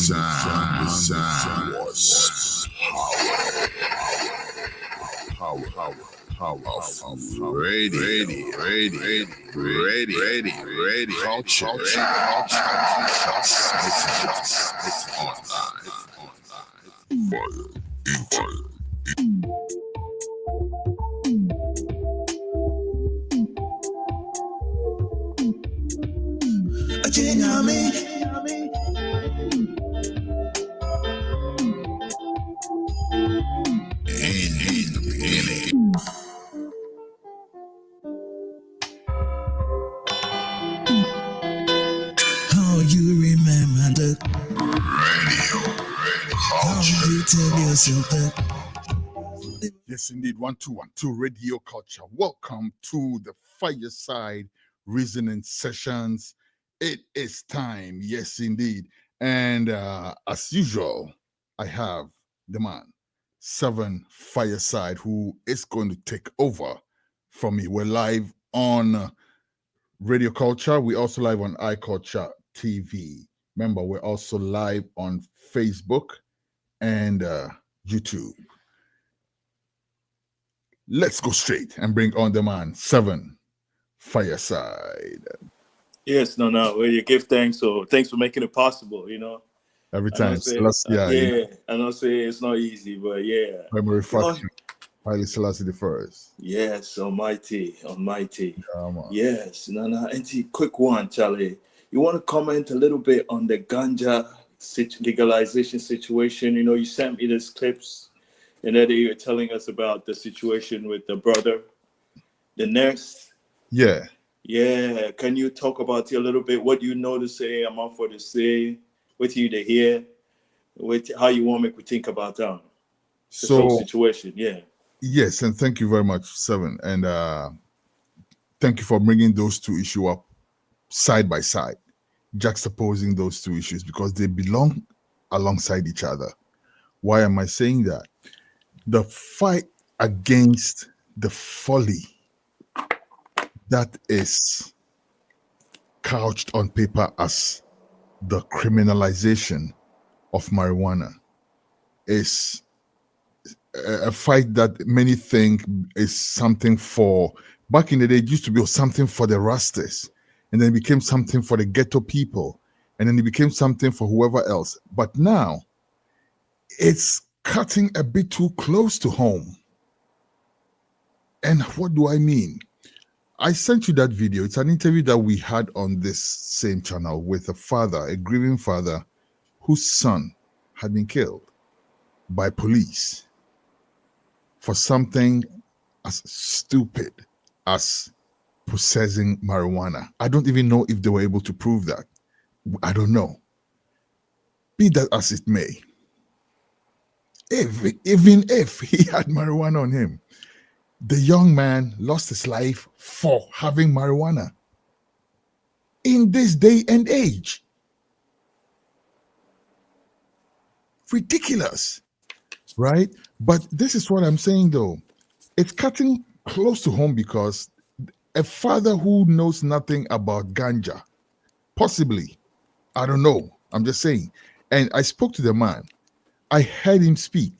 sound was power of ready, culture, How you remember that? How you tell yourself that? Yes, indeed. 1212 Radio Culture. Welcome to the Fireside Reasoning Sessions. It is time. Yes, indeed. And as usual, I have the man, 7 Fireside, who is going to take over from me. We're live on Radio Culture. We're also live on iCulture TV. Remember, we're also live on Facebook and YouTube. Let's go straight and bring on the man, 7 Fireside. Yes, no. Well, you give thanks. So thanks for making it possible. Every I know time. say, Yeah. I know say it's not easy, but yeah. Primary faction. Haile Selassie the first. Yes, almighty. Yeah, man. Yes, no. And quick one, Charlie. You want to comment a little bit on the ganja legalization situation? You sent me these clips, and then you were telling us about the situation with the brother, the nurse. Yeah. Yeah, can you talk about it a little bit? What do you know to say? I'm out for to say. What you to hear? How you want me to think about that? This whole situation, yeah. Yes, and thank you very much, 7. And thank you for bringing those two issues up side by side, juxtaposing those two issues because they belong alongside each other. Why am I saying that? The fight against the folly that is couched on paper as the criminalization of marijuana is a fight that many think is something for, back in the day, it used to be something for the Rastas, and then it became something for the ghetto people, and then it became something for whoever else. But now, it's cutting a bit too close to home. And what do I mean? I sent you that video. It's an interview that we had on this same channel with a father, a grieving father, whose son had been killed by police for something as stupid as possessing marijuana. I don't even know if they were able to prove that. I don't know. Be that as it may, even if he had marijuana on him, the young man lost his life for having marijuana in this day and age. Ridiculous, right? But this is what I'm saying though. It's cutting close to home because a father who knows nothing about ganja, possibly, I don't know, I'm just saying. And I spoke to the man. I heard him speak.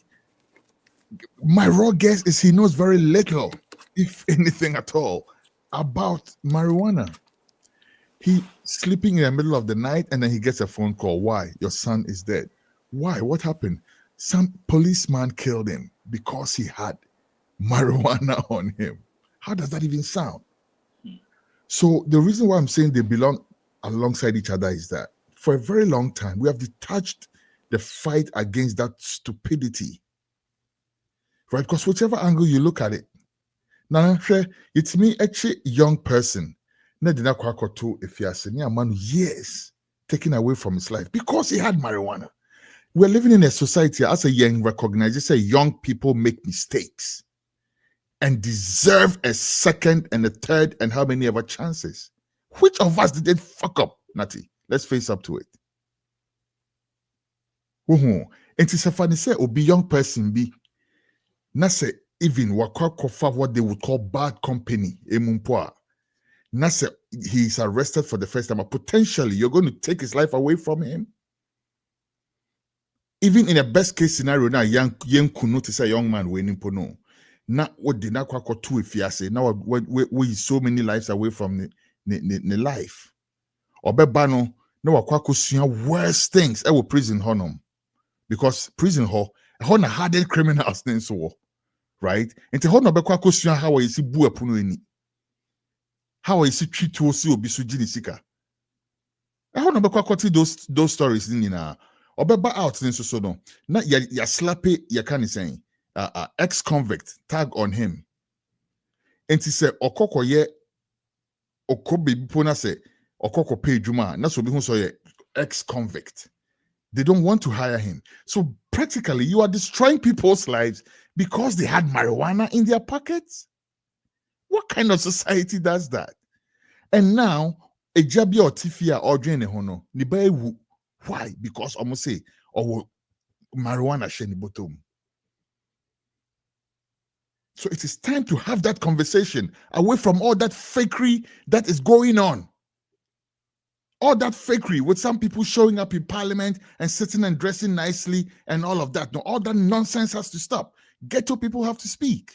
My raw guess is he knows very little, if anything at all, about marijuana. He sleeping in the middle of the night and then he gets a phone call. Why? Your son is dead. Why? What happened? Some policeman killed him because he had marijuana on him. How does that even sound? So the reason why I'm saying they belong alongside each other is that for a very long time, we have detached the fight against that stupidity, right? Because whichever angle you look at it, now it's me, actually, young person, a man years taken away from his life because he had marijuana. We're living in a society as a young recognizes young people make mistakes and deserve a second and a third and how many other chances. Which of us did it fuck up, Natty? Let's face up to it. It is a funny say, be young person be. Na say even wakwa what they would call bad company. Na say he's arrested for the first time. Potentially, you're going to take his life away from him. even in a best case scenario, now young kuno to say young man winning pono. Not what did not quite two if you say now we so many lives away from the life. Or bano no wakwakusia worse things. I will prison honum because prison hall a hardened criminals then so right. And to honor bekwakusia how I see bua puno any. How I see treat to see obisu jinisika. I honor bekwakoti those stories in or beba out in so no. Not ya slappy ya can saying ex-convict tag on him. And he said okoko ye okobe pona say okoko pay juma. That's what we say ex-convict. They don't want to hire him. So practically you are destroying people's lives because they had marijuana in their pockets. What kind of society does that? And now a jabi or tifia or drain a hono nibaewu. Why? Because almost say or marijuana sheni bottom. So it is time to have that conversation away from all that fakery that is going on. All that fakery with some people showing up in parliament and sitting and dressing nicely and all of that. No, all that nonsense has to stop. Ghetto people have to speak.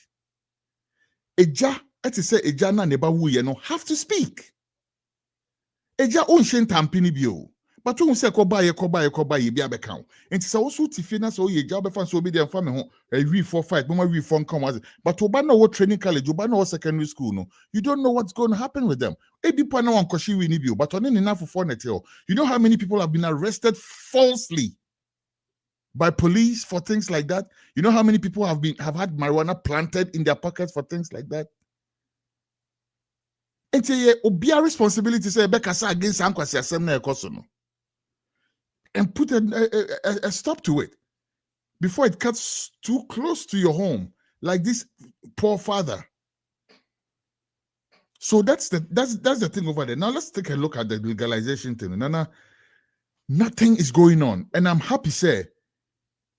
Eja, it is say eja na neba wuye no have to speak. Eja unshen tampini bio. But when say koba ye bi abeka. And say also tifina so ye job fan so be there family ho a re for fight mama re for come was. But oba no what training college, oba no secondary school no. You don't know what's going to happen with them. Ebi pa na wan koshi we ni bio. But on enough for net. You know how many people have been arrested falsely by police for things like that? You know how many people have had marijuana planted in their pockets for things like that? And say obia responsibility say bekasa against Kwasi asem na ekoso no. And put a stop to it before it cuts too close to your home, like this poor father. So that's the thing over there. Now let's take a look at the legalization thing. Nana, nothing is going on, and I'm happy. Say,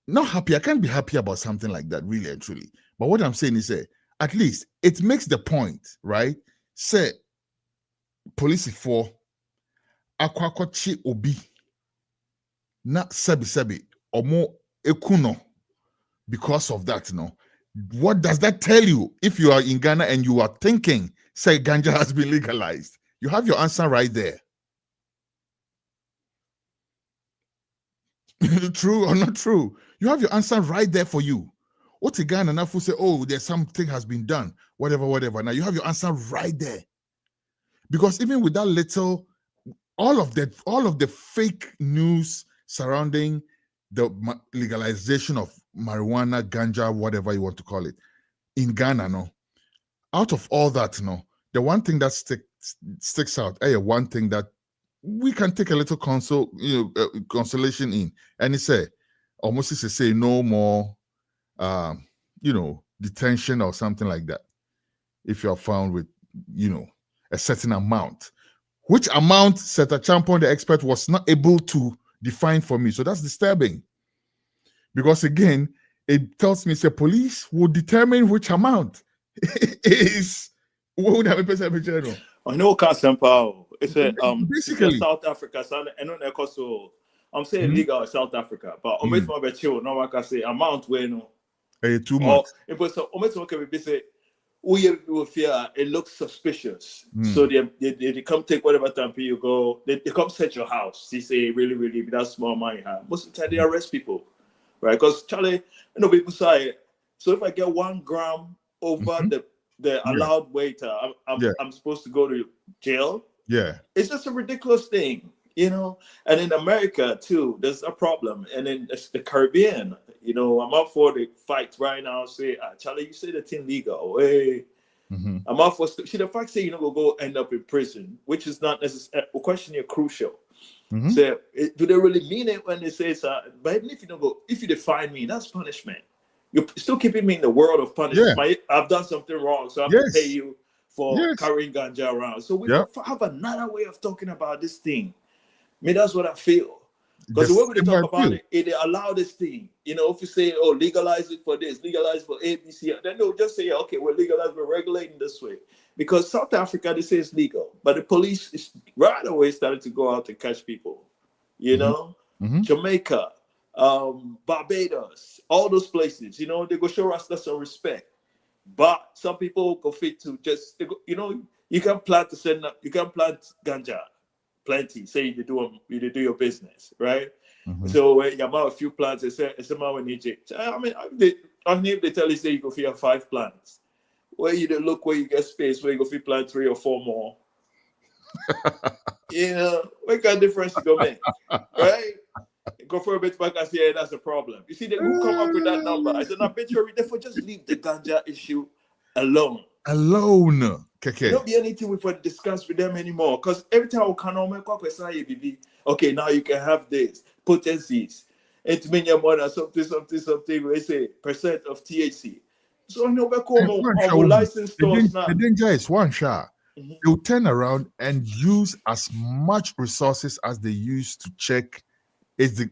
not happy. I can't be happy about something like that, really and truly. But what I'm saying is, say, at least it makes the point, right? Say, police for akwakochi obi. Na sebi omo ekuno because of that, no. What does that tell you if you are in Ghana and you are thinking, say, ganja has been legalized? You have your answer right there. True or not true? You have your answer right there for you. What a Ghana now say, oh, there's something has been done, whatever. Now you have your answer right there. Because even with that little, all of the fake news surrounding the legalization of marijuana, ganja, whatever you want to call it, in Ghana, no. Out of all that, no, the one thing that sticks out, one thing that we can take a little consolation in, and it's almost to say no more, detention or something like that. If you are found with, a certain amount, which amount Seta Champon, the expert, was not able to define for me. So that's disturbing. Because again, it tells me the police will determine which amount is what would have a percentage. I know Kasempa. It's basically South Africa. So I'm saying legal in South Africa, but I'm making my chill. No one can say amount where no. Too much. It was say we fear it looks suspicious. So they come take whatever time you go. They come search your house. They say really that's small money. Most of the time they arrest people, right? Because Charlie, people say. So if I get 1 gram over the allowed weight, I'm supposed to go to jail. Yeah, it's just a ridiculous thing, And in America too, there's a problem. And in the Caribbean, I'm up for the fight right now. Say, Charlie, you say the thing legal. Hey, I'm up for. See, the fact say you're not gonna go end up in prison, which is not necessarily a question. You're crucial. So, do they really mean it when they say so? But even if you don't go, if you define me, that's punishment. You're still keeping me in the world of punishment. Yeah. I've done something wrong, so I have to pay you for carrying ganja around. So we have another way of talking about this thing. I mean, that's what I feel. Because the way we talk about it, they allow this thing. If you say, oh, legalize it for this, legalize for ABC, then they'll just say, okay, we're legalizing, we're regulating this way. Because South Africa, they say it's legal. But the police is right away started to go out and catch people. Jamaica, Barbados, all those places. You know, they go show us some respect. But some people go fit to just you know, you can plant to send up, you can plant ganja plenty. Say you do your business, right? Mhm. So you have a few plants. It's a man in Egypt. I mean, if they tell you say you go for 5 plants, where you look where you get space where you go for plant 3 or 4 more. You know, what kind of difference you go make, right? Go for a bit back and say, yeah, that's a problem. You see, who come up with that number? I said, arbitrary. Therefore, just leave the ganja issue alone. Alone. It Keke. don't be anything we for discuss with them anymore. Because every time we can make a question, okay, now you can have this potencies. It mean your mother something. We say percent of THC. So I know we come One shot on woman. license stores now. The danger is one shot. Mhm. They'll turn around and use as much resources as they use to check is the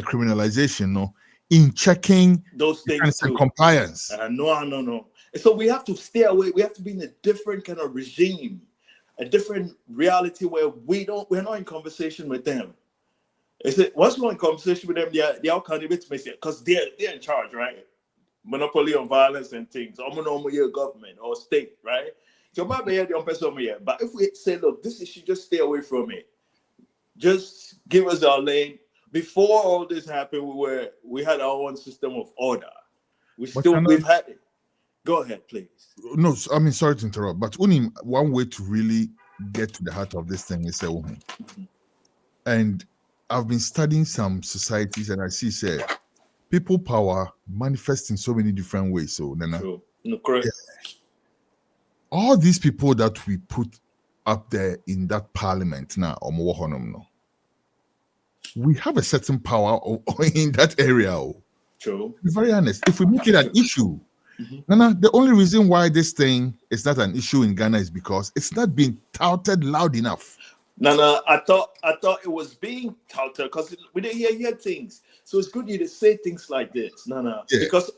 criminalization, no, in checking Those the kind things of too. compliance. No. So we have to stay away. We have to be in a different kind of regime, a different reality where we're not in conversation with them. Is it once we're in conversation with them, they are candidates because they're in charge, right? Monopoly on violence and things. I'm your government or state, right? So might be the person here. But if we say, look, this issue, just stay away from it. Just give us our lane. Before all this happened, we had our own system of order. But We've had it. Go ahead, please. no, I mean, sorry to interrupt, but only one way to really get to the heart of this thing is say, and I've been studying some societies and I see say people power manifests in so many different ways. So Nana, True. No, correct. all these people that we put up there in that parliament now, no, we have a certain power in that area. True. To be very honest, if we make it an issue, Mhm. Nana, the only reason why this thing is not an issue in Ghana is because it's not being touted loud enough. No, I thought it was being touted because we didn't hear things. So it's good you to say things like this. No, Yeah. because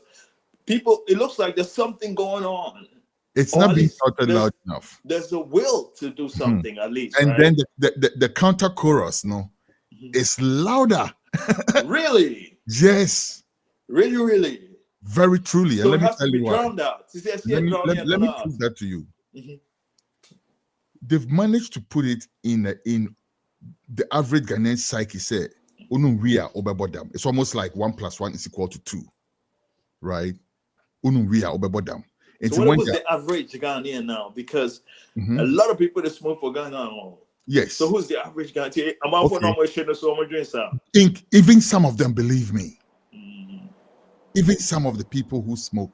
people, it looks like there's something going on. It's Or not at being least touted loud enough. there's a will to do something at least, And right? then the counter chorus, no, is louder. Really, Yes, really. very truly. And So let it me has tell to be you why. drowned out. See, I see Let it me drowning let, and let me not out. prove that to you. Mhm. They've managed to put it in the average Ghanaian psyche. Say, "Unumwia obebodam." It's almost like 1+1 is equal to 2, right? Unumwia obebodam. So It's what when was the average Ghanaian now? Because a Mhm. lot of people that smoke for Ghana. So Yes, who's the average Ghanaian? I'm out for okay. no more shit, so I'm doing something. Think even some of them believe me. Mm. Even some of the people who smoke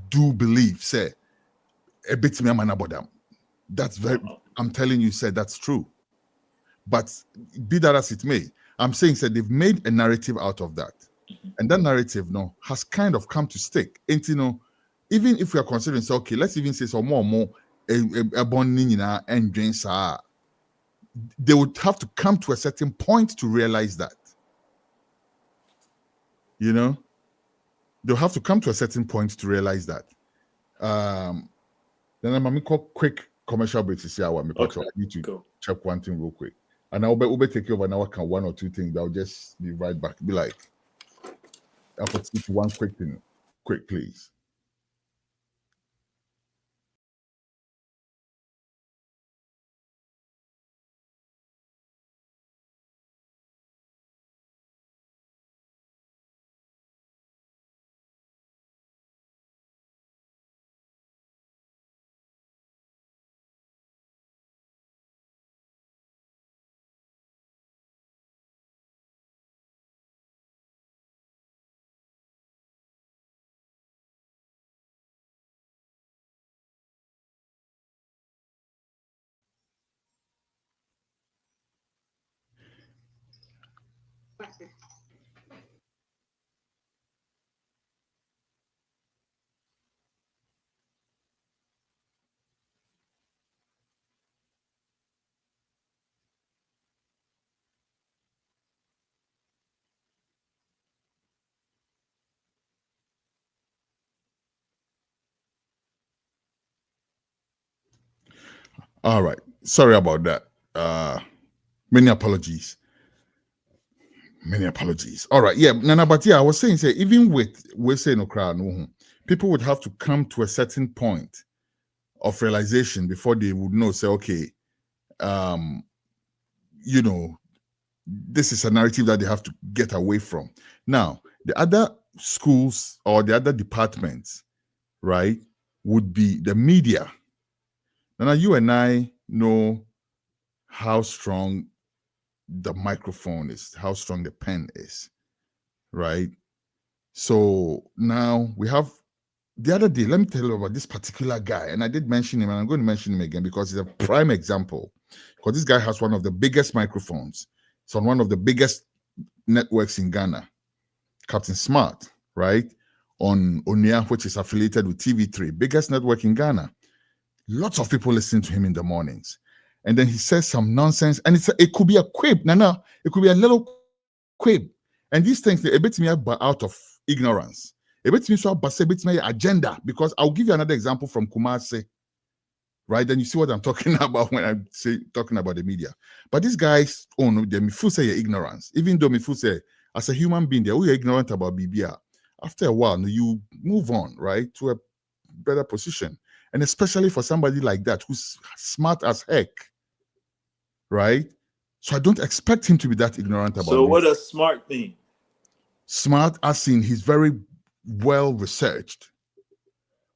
do believe. Say, a bit me manabodam. That's very. Wow. I'm telling you, said that's true. But be that as it may, I'm saying that they've made a narrative out of that, and that narrative, no, has kind of come to stick. And even if we are considering, say, okay, let's even say some more, a bonding and drinks are, they would have to come to a certain point to realize that. They'll have to come to a certain point to realize that. Then I'm gonna call quick commercial break to see how I Okay. I need to Cool. check one thing real quick. And I'll be take over now. I can one or two things. I'll just be right back. Be like, I'll put one quick thing. Quick, please. All right. Sorry about that. Many apologies. Many apologies. All right, yeah, Nana, but yeah, I was saying, say even with we say no crowd, no, people would have to come to a certain point of realization before they would know. Say, okay, um, you know, this is a narrative that they have to get away from. Now, the other schools or the other departments, right, would be the media. Now, you and I know how strong the microphone is, how strong the pen is, right? So now we have the other day, let me tell you about this particular guy. And I did mention him, and I'm going to mention him again because he's a prime example. Because this guy has one of the biggest microphones. It's on one of the biggest networks in Ghana, Captain Smart, right? On Onia, which is affiliated with TV3, biggest network in Ghana. Lots of people listen to him in the mornings. And then he says some nonsense, and it could be a quip. No, it could be a little quip. And these things, they a bit me out of ignorance. A bit me so a bit me agenda, because I'll give you another example from Kumasi, right? Then you see what I'm talking about when I say talking about the media. But these guys own them full say ignorance, even though me full say as a human being, they're ignorant about BBR. After a while, you move on, right, to a better position. And especially for somebody like that who's smart as heck, right? So I don't expect him to be that ignorant about So this. what does smart mean? Smart as in he's very well researched.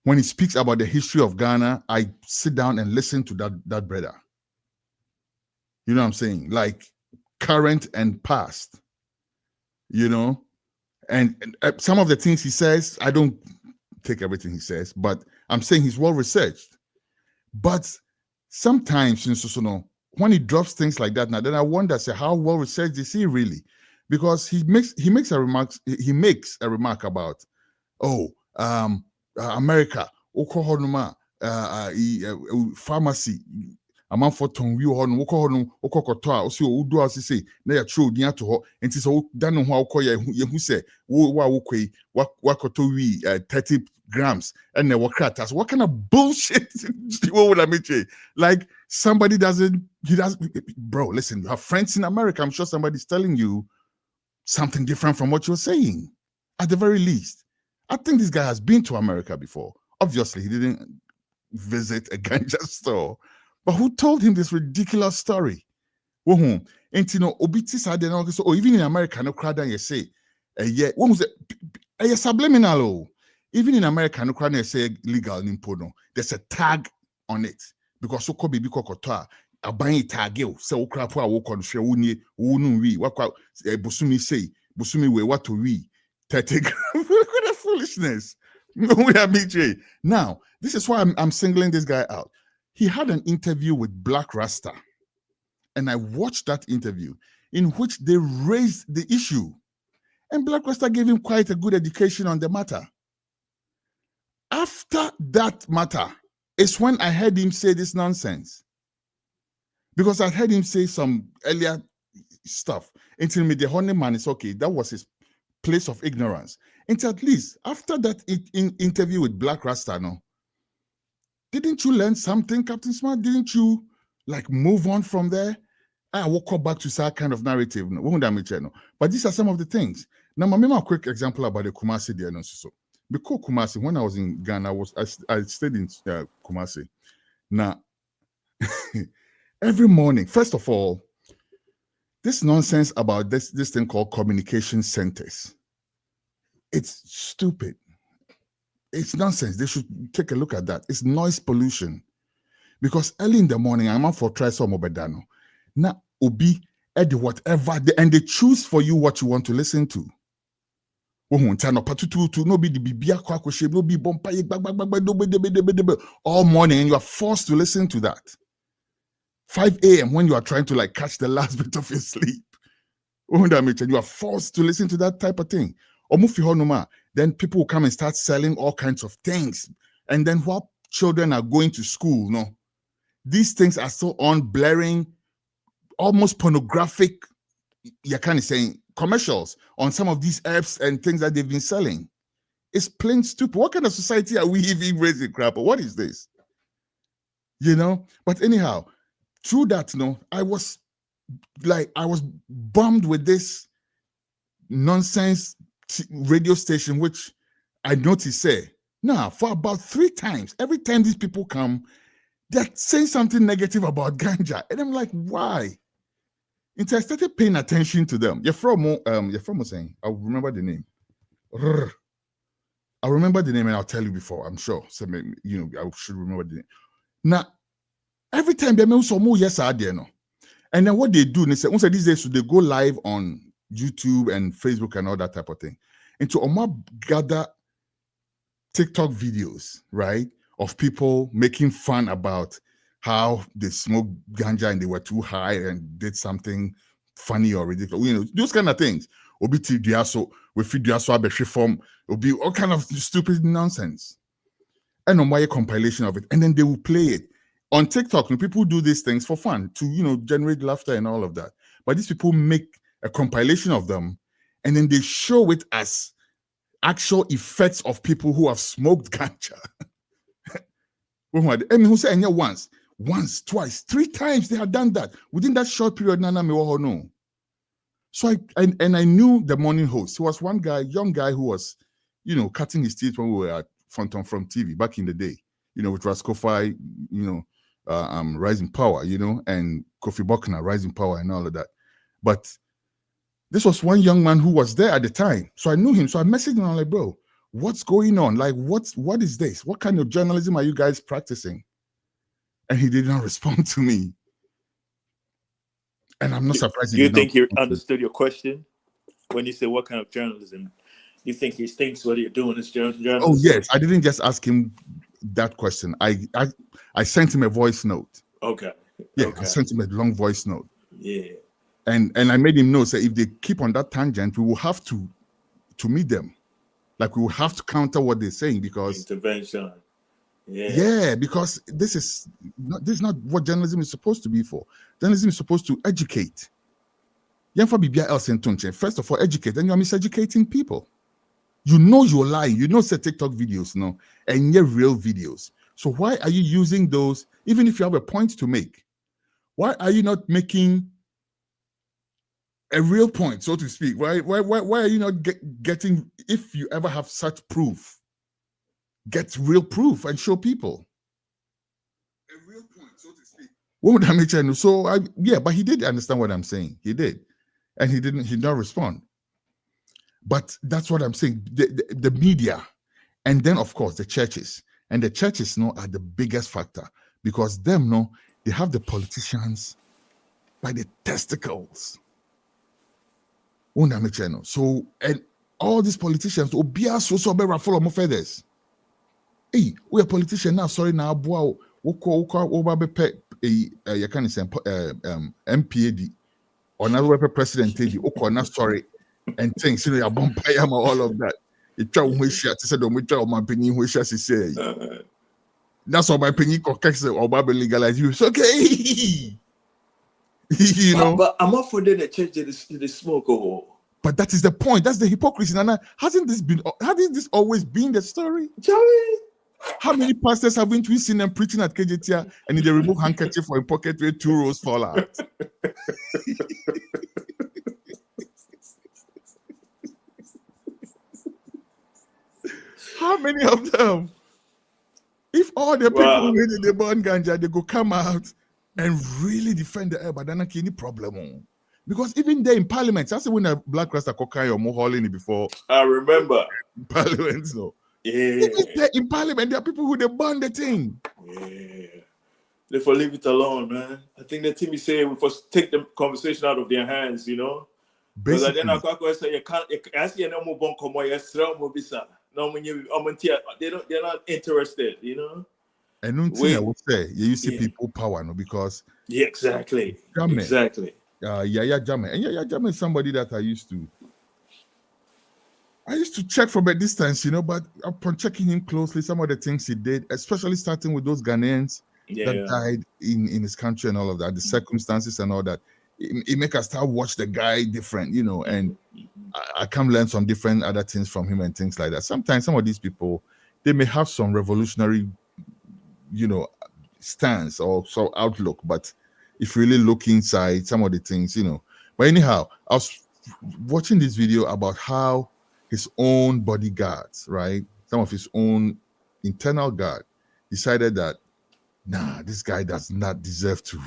When he speaks about the history of Ghana, I sit down and listen to that brother. You know what I'm saying? Like current and past, you know? And some of the things he says, I don't take everything he says, but I'm saying he's well researched. But sometimes, when he drops things like that, now then I wonder, say, how well researched is he really? Because he makes a remark about, oh, America, Oklahoma, pharmacy, amanfo ton wi ho no wokɔ hɔ no wokɔ kɔtɔ a osi odu a sisi na ya tro din ato hɔ enti sɛ da no ho a wokɔ yehu sɛ wo a wokɔ yi wakɔtɔ wi 30 grams and then what kind of bullshit what would I mean? Like somebody bro, listen, you have friends in America. I'm sure somebody's telling you something different from what you're saying. At the very least, I think this guy has been to America before. Obviously, he didn't visit a ganja store, but who told him this ridiculous story? And obiti side or even in America, no crowd and you say, yeah, what was it? Subliminal. Even in America, no crowd and say legal in Pono. There's a tag on it because so could be kokotoa. A buying tag you so crap wa walk on share unu we what busumi say busumi we what to we 30 what a foolishness. Now this is why I'm singling this guy out. He had an interview with Black Rasta, and I watched that interview in which they raised the issue, and Black Rasta gave him quite a good education on the matter. After that matter is when I heard him say this nonsense. Because I heard him say some earlier stuff. Until me, the honey man is okay. That was his place of ignorance. And at least after that interview with Black Rasta, no, didn't you learn something, Captain Smart? Didn't you like move on from there? I will come back to that kind of narrative. No, but these are some of the things. Now, I remember a quick example about the Kumasi there. So, because Kumasi, when I was in Ghana, I stayed in Kumasi. Now, every morning, first of all, this nonsense about this thing called communication centers, it's stupid. It's nonsense. They should take a look at that. It's noise pollution. Because early in the morning, I'm out for try some obedano. Now, Obi, Eddie, whatever, and they choose for you what you want to listen to. All morning, and you are forced to listen to that. 5 a.m. when you are trying to like catch the last bit of your sleep. And you are forced to listen to that type of thing. Then people will come and start selling all kinds of things. And then while children are going to school, no, these things are still on blaring, almost pornographic, you're kind of saying commercials on some of these apps and things that they've been selling. It's plain stupid. What kind of society are we even raising, crap? What is this? But anyhow, through that, I was bummed with this nonsense radio station, which I noticed say, nah, for about 3 times, every time these people come, they're saying something negative about ganja. And I'm like, why? Until I started paying attention to them. You're from saying, I'll remember the name. I'll remember the name and I'll tell you before, I'm sure. So I should remember the name. Now, every time they make some more yes, I no. And then what they do, they say these days, so they go live on YouTube and Facebook and all that type of thing. And to gather TikTok videos, right, of people making fun about how they smoked ganja and they were too high and did something funny or ridiculous. Those kind of things. Obi so we feed form. It'll be all kind of stupid nonsense. And on my compilation of it, and then they will play it on TikTok. People do these things for fun to generate laughter and all of that. But these people make a compilation of them, and then they show it as actual effects of people who have smoked ganja. I mean, who said once, twice, 3 times they had done that within that short period. No. So I knew the morning host. He was one guy, young guy who was, cutting his teeth when we were at from TV back in the day, with Raskofi, Rising Power, and Kofi Buckner, Rising Power, and all of that. But this was one young man who was there at the time. So I knew him. So I messaged him. I'm like, bro, what's going on? Like, what is this? What kind of journalism are you guys practicing? And he did not respond to me. And I'm not surprised. Do you think he understood your question when you say what kind of journalism? You think he thinks what you're doing is journalism? Oh yes, I didn't just ask him that question. I sent him a voice note. Okay. Yeah, okay. I sent him a long voice note. Yeah. And I made him know, say, if they keep on that tangent, we will have to meet them. Like, we will have to counter what they're saying, because intervention. Yeah, because this is not what journalism is supposed to be for. Journalism is supposed to educate. First of all, educate, then you're miseducating people. You're lying. Say TikTok videos, and you're real videos. So why are you using those, even if you have a point to make? Why are you not making a real point, so to speak? Why are you not getting, if you ever have such proof, get real proof and show people a real point, so to speak? What would I make sure? So but he did understand what I'm saying. He did, and he did not respond. But that's what I'm saying. The media, and then of course the churches, and the churches are the biggest factor, because them they have the politicians by the testicles. So, and all these politicians will be so full of feathers. Hey, we are politicians now. Sorry, now, boy, you can't say MPAD or another president. Not sorry, and things. You're bumping all of that. It's that's all my opinion. Or legalize you. It's okay. But I'm not for the church the smoke. But that is the point. That's the hypocrisy. Nana, hasn't this always been the story? Charlie, how many pastors haven't we seen them preaching at KJTR and they remove handkerchief for a pocket where 2 rows fall out? How many of them? If all the people who they burn ganja, they go come out and really defend the air, but then any problem. Because even there in Parliament, that's when a Black Rasta Kokai or Moholini before. I remember. Parliament, Yeah. Even there in Parliament, there are people who they burn the thing. Yeah. Therefore, leave it alone, man. I think the team is saying we first take the conversation out of their hands, Because then I say you can't ask you no more bon come no, they're not interested, And one thing I would say, you see people power, because exactly. Jammeh, Exactly. Yaya Jammeh. And Yaya Jammeh is somebody that I used to check from a distance, but upon checking him closely, some of the things he did, especially starting with those Ghanaians that died in his country and all of that, the circumstances and all that, it make us start watch the guy different, and I can learn some different other things from him and things like that. Sometimes some of these people, they may have some revolutionary, stance or outlook, but if you really look inside some of the things, But anyhow, I was watching this video about how his own bodyguards, right, some of his own internal guard, decided that nah, this guy does not deserve to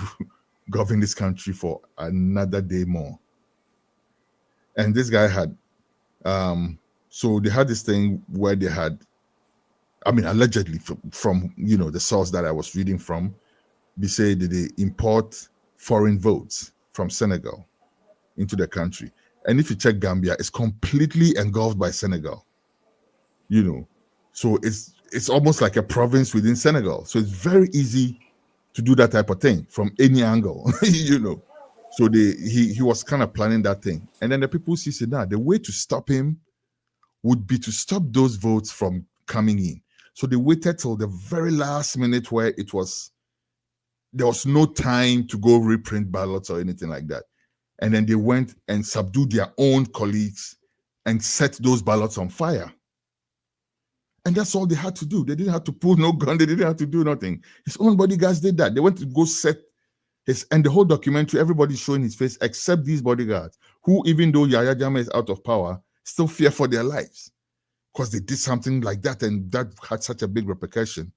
govern this country for another day more. And this guy had, so they had this thing where they had, I mean, allegedly from the source that I was reading from, they say that they import foreign votes from Senegal into the country. And if you check Gambia, it's completely engulfed by Senegal. So it's almost like a province within Senegal. So it's very easy to do that type of thing from any angle. So he was kind of planning that thing. And then the people said, nah, the way to stop him would be to stop those votes from coming in. So they waited till the very last minute where there was no time to go reprint ballots or anything like that. And then they went and subdued their own colleagues and set those ballots on fire. And that's all they had to do. They didn't have to pull no gun. They didn't have to do nothing. His own bodyguards did that. They went to go set and the whole documentary, everybody's showing his face except these bodyguards, who, even though Yahya Jammeh is out of power, still fear for their lives because they did something like that, and that had such a big repercussion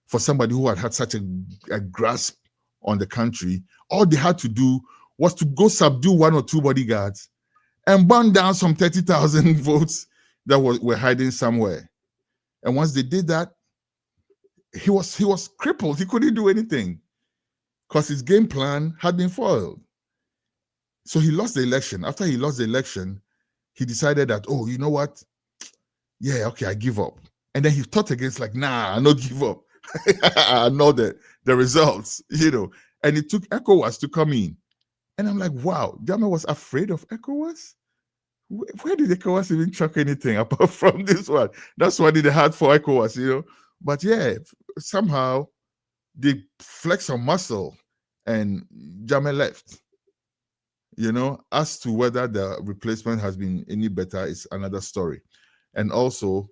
for somebody who had such a grasp on the country. All they had to do was to go subdue one or two bodyguards and burn down some 30,000 votes that were hiding somewhere. And once they did that, he was crippled. He couldn't do anything because his game plan had been foiled. So he lost the election. After he lost the election, he decided that, oh, you know what? Yeah, okay, I give up. And then he thought again, it's like, nah, I not give up. I know the results, And it took ECOWAS to come in. And I'm like, wow, Jammeh was afraid of ECOWAS? Where did ECOWAS even chuck anything apart from this one? That's what they had for ECOWAS, But yeah, somehow they flex some muscle and Jammeh left. As to whether the replacement has been any better is another story. And also,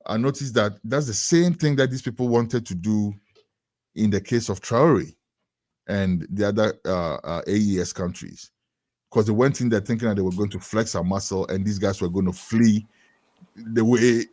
I noticed that that's the same thing that these people wanted to do in the case of Traore and the other AES countries. Because they went in there thinking that they were going to flex a muscle and these guys were going to flee the way,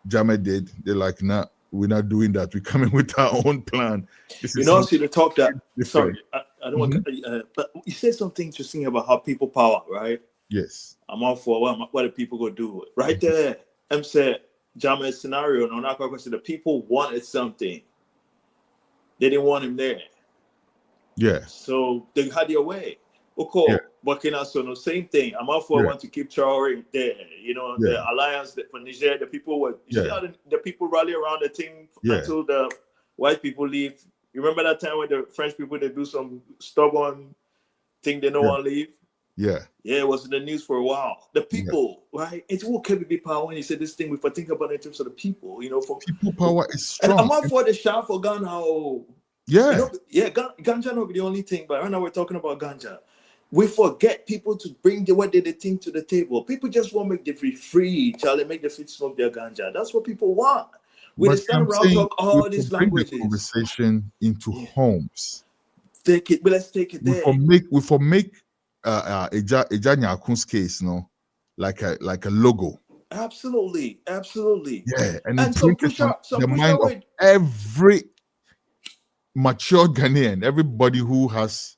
Jammeh did. They're like, nah, we're not doing that. We're coming with our own plan. See the talk that, sorry, I don't want to, but you said something interesting about how people power, right? Yes. I'm all for what the people go do. Right there, I'm saying, Jammeh's scenario, no, not quite. The people wanted something. They didn't want him there. Yeah. So they had their way. Okay, Burkina Faso, same thing. I'm all for want to keep Traore there. The alliance for Niger, the people were, you see how the people rally around the thing until the white people leave. You remember that time when the French people, they do some stubborn thing, they don't want to leave? Yeah. Yeah, it was in the news for a while. The people, right? It's what can be power when you say this thing, if I think about it in terms of the people, for people power is strong. And I'm all for the shot for Ghana. Yeah. Ganja not be the only thing, but right now we're talking about Ganja. We forget people to bring what they think to the table. People just want to make the free, Charlie, make the feet smoke their Ganja. That's what people want. We stand around talk all these languages. The conversation into homes. Take it, but let's take it there. We for make Eja Nyakun's case, like a logo. Absolutely. Yeah, and so push out the mind of every mature Ghanaian, everybody who has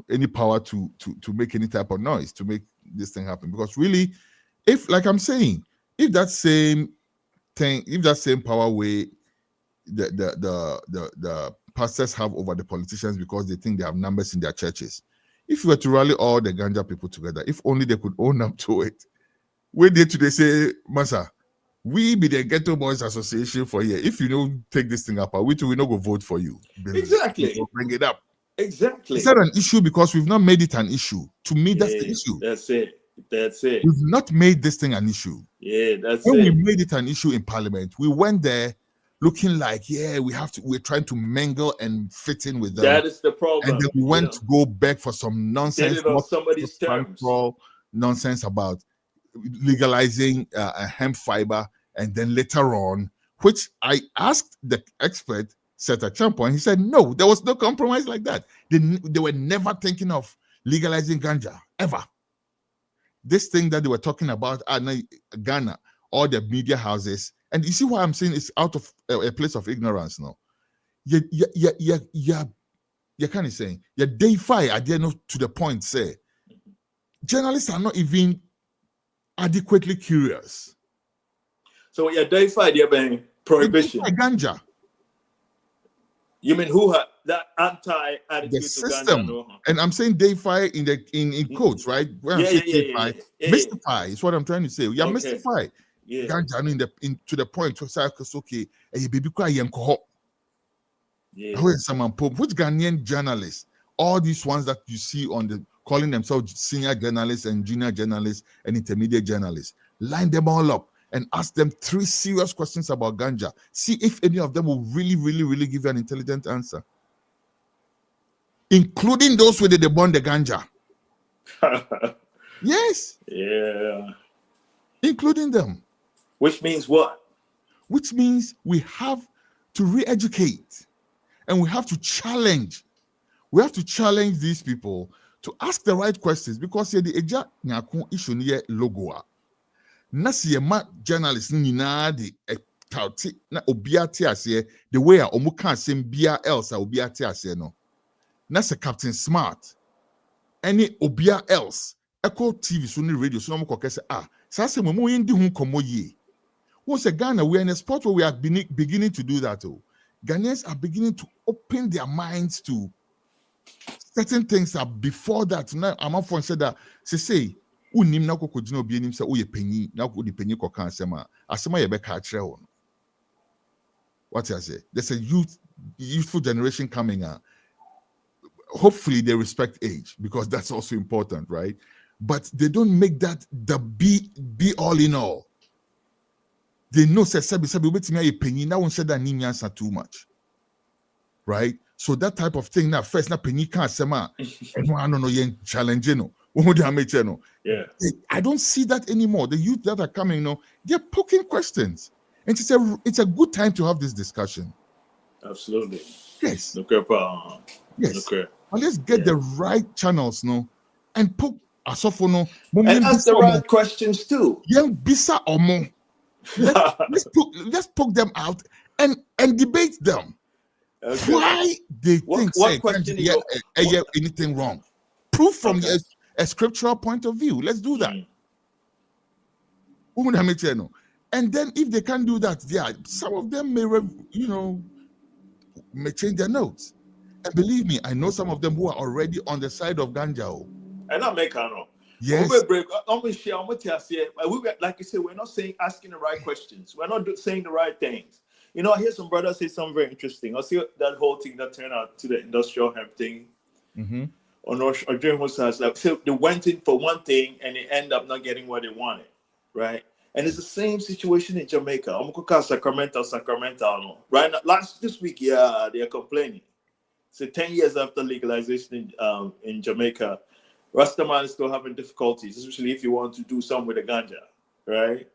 any power to make any type of noise to make this thing happen. Because really, if, like I'm saying, if that same power way the pastors have over the politicians because they think they have numbers in their churches, if you were to rally all the Ganja people together, if only they could own up to it, where they say, Masa, we be the Ghetto Boys Association for here. If you don't take this thing up, we not go vote for you. Exactly. Bring it up. Exactly. It's not an issue because we've not made it an issue. To me, that's the issue. That's it. We've not made this thing an issue. Yeah, that's when it. When we made it an issue in Parliament, we went there looking like, we're trying to mingle and fit in with them. That is the problem. And then we went to go back for some nonsense. On somebody's terms. Nonsense about legalizing hemp fiber. And then later on, which I asked the expert, Seth Achampo, and he said, no, there was no compromise like that. They were never thinking of legalizing ganja ever. This thing that they were talking about Ghana, all the media houses, and you see why I'm saying it's out of a place of ignorance now. You kind of saying you deify idea to the point. Say journalists are not even adequately curious. So you deify the prohibition. Ganja. You mean who had that anti-attitude The to system, ganja? No? And I'm saying deify in quotes, right? When Yeah, I'm saying deify, mystify is what I'm trying to say. Yeah, Okay. mystify. Yeah. Ganja, I mean, to the point to say, okay, a baby cry yanko. Yeah. Who is someone Pope? Which Ghanaian journalists? All these ones that you see on the calling themselves senior journalists and junior journalists and intermediate journalists, line them all up and ask them 3 serious questions about ganja. See if any of them will really give you an intelligent answer, including those with the burn the ganja. Yes. Yeah. Including them. Which means what? Which means we have to re-educate and we have to challenge. We have to challenge these people to ask the right questions, because the eja nyako issue near logo. Nasi ma journalists ni na de tauti na obiati ase the way a omu kan sem bia else a obiati ase no. Nasi Captain Smart any obia else Echo TV so ni radio so no mo kokese sase mo yindi hu komo ye. Who say Ghana, we are in a spot where we are beginning to do that. Ghanaians are beginning to open their minds to certain things that before that. Now, I'm not for said that say unim na ko kojino obi anim say o ye penyi na ko di penyi ko kan asema ye be ka kire won. What I say? There's a youthful generation coming out. Hopefully they respect age, because that's also important, right? But they don't make that the be all in all. They know sabi wait me a penny now, one said that name answer too much, right? So that type of thing now first na penny can't say and I don't know yen challenge no. Yeah. I don't see that anymore. The youth that are coming now, they're poking questions, and it's a good time to have this discussion. Absolutely. Yes. Okay. Yes. Okay. But let's get the right channels no, and poke asofono and ask the right questions too. Young bisa omo. Let's poke them out and debate them. Okay. Why they think what question anything wrong? Proof from a scriptural point of view. Let's do that. And then if they can't do that, some of them may change their notes. And believe me, I know some of them who are already on the side of ganja. And I make no. Yes. Like you said, we're not asking the right questions. We're not saying the right things. You know, I hear some brothers say something very interesting. I see that whole thing that turned out to the industrial hemp thing. So they went in for one thing and they end up not getting what they wanted, right? And it's the same situation in Jamaica. I'm going to Sacramento. Right now, this week, they are complaining. So 10 years after legalization in Jamaica, Rastaman is still having difficulties, especially if you want to do something with the ganja, right?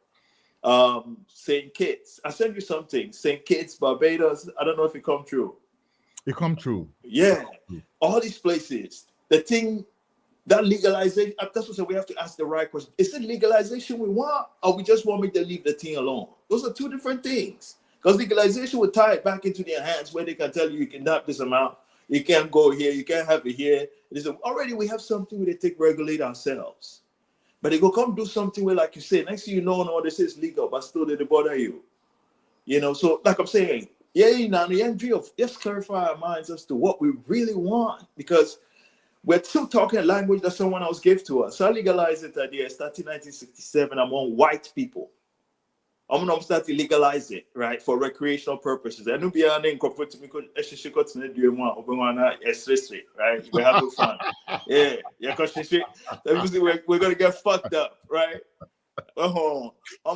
St. Kitts, I sent you something. St. Kitts, Barbados. I don't know if it come true. It come true. Yeah, all these places. The thing that legalization. That's what we have to ask the right question. Is it legalization we want, or we just want me to leave the thing alone? Those are two different things. Because legalization will tie it back into their hands, where they can tell you can have this amount, you can't go here, you can't have it here. Already we have something where they take regulate ourselves. But they go come do something where, like you say, next thing you know, all they say is legal, but still they bother you. You know, so like I'm saying, let's clarify our minds as to what we really want, because we're still talking a language that someone else gave to us. So I legalized it idea starting 1967 among white people. I'm going to start to legalize it, right, for recreational purposes. I know beyond incorporate me because right? We're having fun. Yeah, because we're going to get fucked up, right? I'm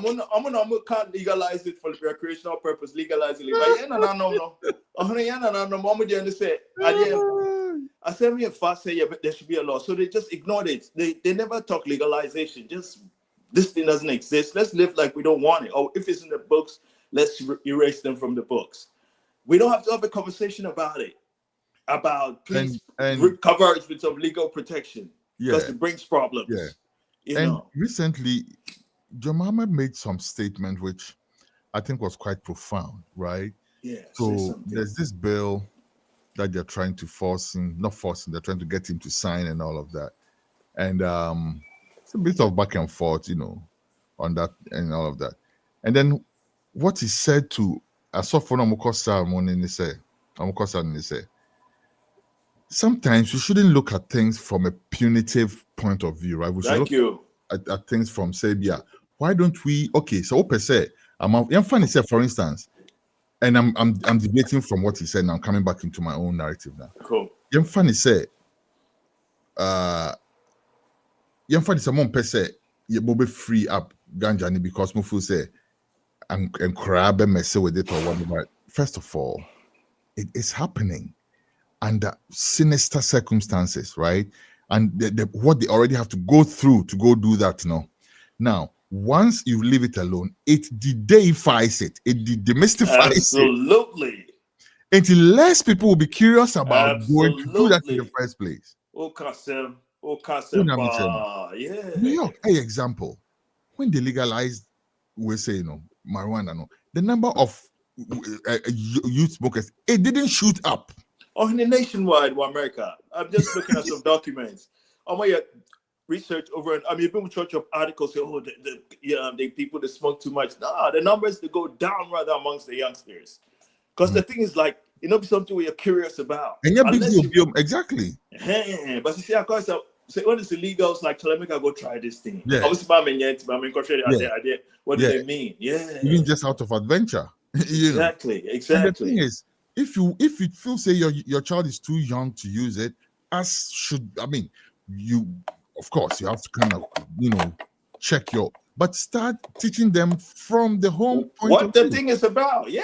gonna can't legalize it for recreational purpose. Legalize it, but no. I said me and Fast say there should be a law, so they just ignored it. They never talk legalization. Just this thing doesn't exist. Let's live like we don't want it. Or if it's in the books, let's erase them from the books. We don't have to have a conversation about it. about please and cover it with some legal protection because yeah, it brings problems. yeah. You And know. recently, John Mahama made some statement which I think was quite profound, right? Yeah. Say So something. there's this bill that they're trying to not forcing, they're trying to get him to sign and all of that. And it's a bit of back and forth, on that and all of that. And then what he said to Asofo Amukosa say, sometimes we shouldn't look at things from a punitive point of view, right? We should Thank look you. at things from say, yeah, why don't we so per se, funny say, for instance, and I'm debating from what he said and I'm coming back into my own narrative now. Cool. Funny say funny someone per se you will free up ganja ni because Mufu say and crab and mess with it or whatever. First of all, it is happening under sinister circumstances, right? And what they already have to go through to go do that now, once you leave it alone, it de-deifies it, demystifies it. Absolutely. Until less people will be curious about going to do that in the Absolutely. first place. Okasem. Yeah. New York, example. When they legalized, we say, marijuana, the number of youth smokers, it didn't shoot up. Oh, in the nationwide, America. I'm just looking at some documents. Oh my research over, and people church of articles say, oh, the people that smoke too much. Nah, the numbers they go down rather amongst the youngsters. Because the thing is like, something you're curious about. And yeah, big deal, exactly. But you see, of course, when it's illegal, it's like, let me go try this thing. Yeah. Obviously, what do they mean? Yeah. Even just out of adventure. Exactly. And the thing is, if you feel say your child is too young to use it, you of course you have to kind of check but start teaching them from the home point what of the view. Thing is about. Yeah.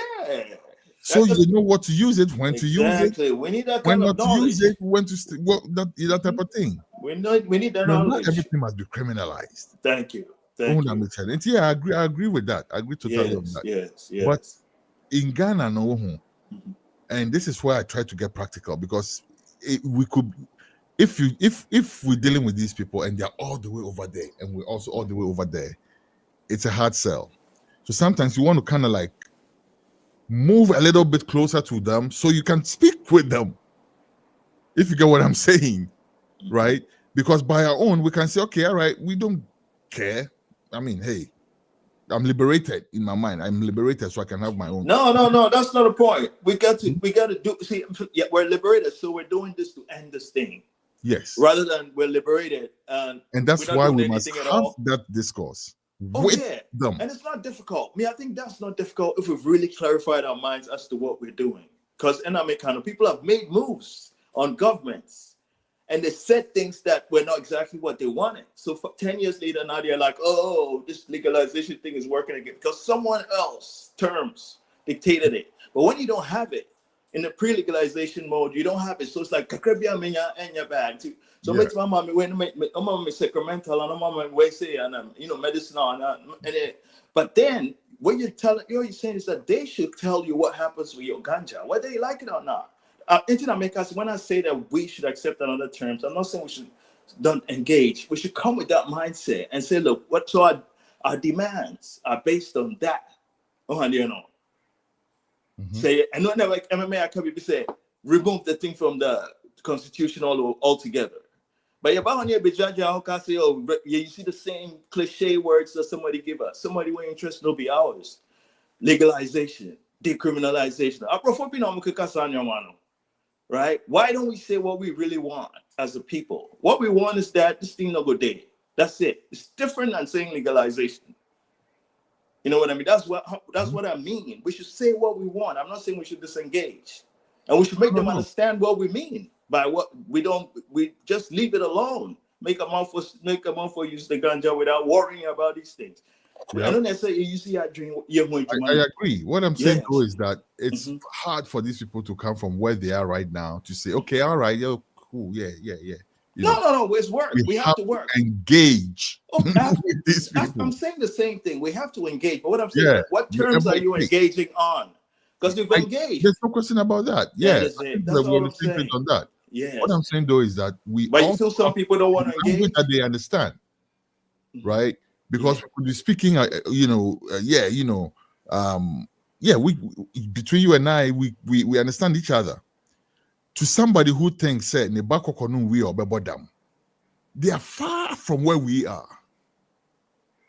So you know what to use it, when to use it. Exactly. We need that when kind not of knowledge. to use it, when to that type of thing. We need that knowledge. Not everything must be criminalized. Thank you. Thank you. And yeah, I agree with that. I agree totally with that. Yes. But in Ghana, and this is where I try to get practical, because we could, if we're dealing with these people and they're all the way over there and we're also all the way over there, it's a hard sell. So sometimes you want to kind of like move a little bit closer to them so you can speak with them, if you get what I'm saying, right? Because by our own, we can say, okay, all right, we don't care. Hey, I'm liberated in my mind. I'm liberated, so I can have my own. No, that's not the point. We got to do. See, yeah, we're liberated, so we're doing this to end this thing. Yes. Rather than we're liberated, and that's why we must have that discourse with them. And it's not difficult. I think that's not difficult if we've really clarified our minds as to what we're doing. Because people have made moves on governments. And they said things that were not exactly what they wanted. So 10 years later, now they're like, oh, this legalization thing is working again because someone else terms dictated it. But when you don't have it in the pre-legalization mode, you don't have it. So it's like, in your bag too. So make my mommy when Sacramento and medicine but then what you're saying is that they should tell you what happens with your ganja, whether you like it or not. When I say that we should accept another terms, I'm not saying we should don't engage. We should come with that mindset and say, look, our demands are based on that. Say, and not like MMA, I can be say, remove the thing from the constitution altogether. But you see the same cliche words that somebody give us. Somebody with interest will be ours. Legalization, decriminalization. Right? Why don't we say what we really want as a people? What we want is that this thing no go there. That's it. It's different than saying legalization. You know what I mean? That's what I mean. We should say what we want. I'm not saying we should disengage. And we should make them understand what we mean by what we just leave it alone. Make a mouth for use the ganja without worrying about these things. Yep. I don't necessarily you see I drink. I agree. What I'm saying though is that it's hard for these people to come from where they are right now to say, okay, all right, yo, cool, yeah. No, it's work. We have to work. Engage with these people. I'm saying the same thing. We have to engage. But what I'm saying, what terms are you engaging on? because we've engaged. There's no question about that. That Yeah, is I it. think That's we're all on the I'm same page saying. on that. Yes. What I'm saying though is that we But you all feel some people don't want to language engage. that they understand, right? Because we could be speaking, we between you and I, we understand each other. To somebody who thinks say we or Bebodam, they are far from where we are,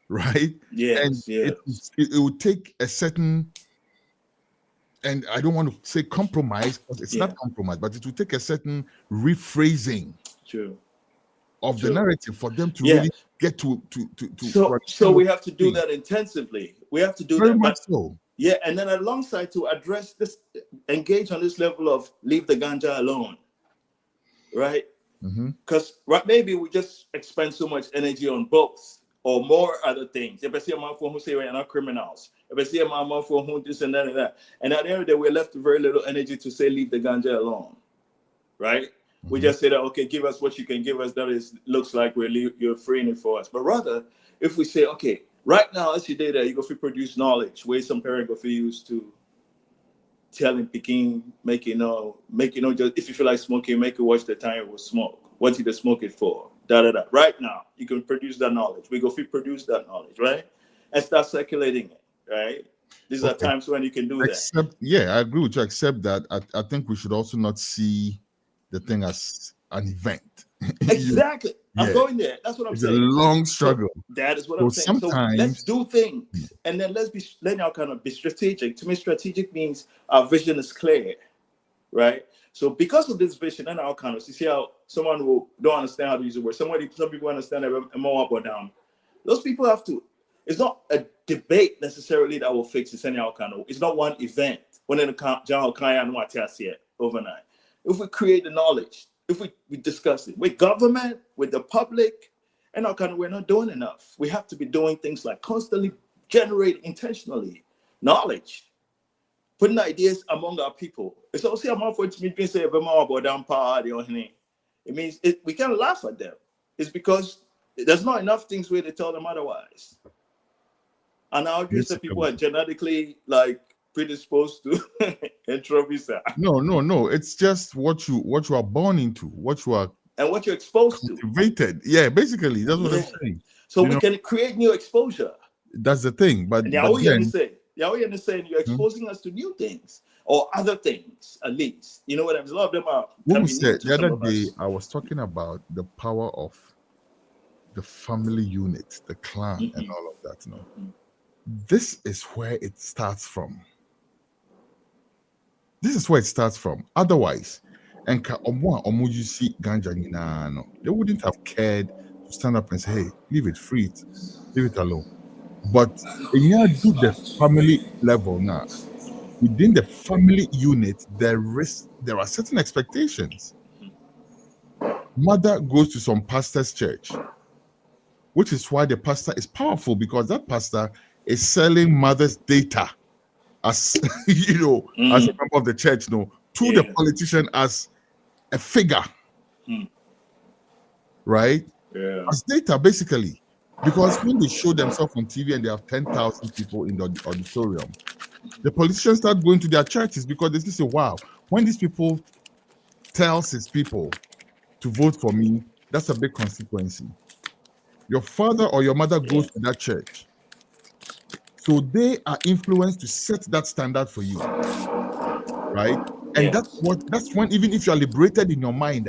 right? Yes, and it would take a certain, and I don't want to say compromise because it's not compromise, but it will take a certain rephrasing True. of the narrative for them to Yeah. really get to So understand we what have to do that intensively. We have to do very that. much But so. yeah, and then alongside to address this, engage on this level of leave the ganja alone, right? Because maybe we just expend so much energy on both or more other things. If I see a man who say we're not criminals, if I see a man who this and that and that, and at the end of the day, we're left with very little energy to say leave the ganja alone, right? We just say that, okay, give us what you can give us. That is looks like you're freeing it for us. But rather, if we say, okay, right now, as you did that, you go to produce knowledge, where some parent go to use to telling Peking, make you know, just if you feel like smoking, make you watch the time it will smoke. What did they smoke it for? Da. Right now, you can produce that knowledge. We go to produce that knowledge, right? And start circulating it, right? These are times when you can do that. Yeah, I agree with you. Except that I think we should also not see the thing as an event. Exactly. I'm going there. That's what I'm saying. It's a long struggle. So that is what I'm saying. Sometimes, so let's do things, and then let y'all kind of be strategic. To me, strategic means our vision is clear, right? So because of this vision and our kind of, you see how someone who don't understand how to use the word, some people understand it more up or down. Those people have to. It's not a debate necessarily that will fix it. It's not one event. When in the overnight, if we create the knowledge, if we discuss it with government, with the public, and we're not doing enough. We have to be doing things like constantly generate intentionally knowledge, putting ideas among our people. It's also a man for it to me say about down party or anything. It means we can't laugh at them. It's because there's not enough things where they tell them otherwise. And now just that people are genetically predisposed to entropy. No. It's just what you are born into, what you are and what you're exposed cultivated. Yeah, basically, that's what I'm saying. So we can create new exposure. That's the thing. But you're exposing us to new things or other things, at least. You know what I mean? A lot of them are. What we said the other day, I was talking about the power of the family unit, the clan, and all of that. This is where it starts from. Otherwise, and you see ganja, they wouldn't have cared to stand up and say, "Hey, leave it free, leave it alone." But do the family level now. Within the family unit, there are certain expectations. Mother goes to some pastor's church, which is why the pastor is powerful, because that pastor is selling mother's data as as a member of the church, to the politician as a figure, right? Yeah. As data, basically. Because when they show themselves on TV and they have 10,000 people in the auditorium, the politicians start going to their churches because they say, wow, when these people tells his people to vote for me, that's a big consequence. Your father or your mother goes to that church. So they are influenced to set that standard for you, right? And that's when, even if you're liberated in your mind,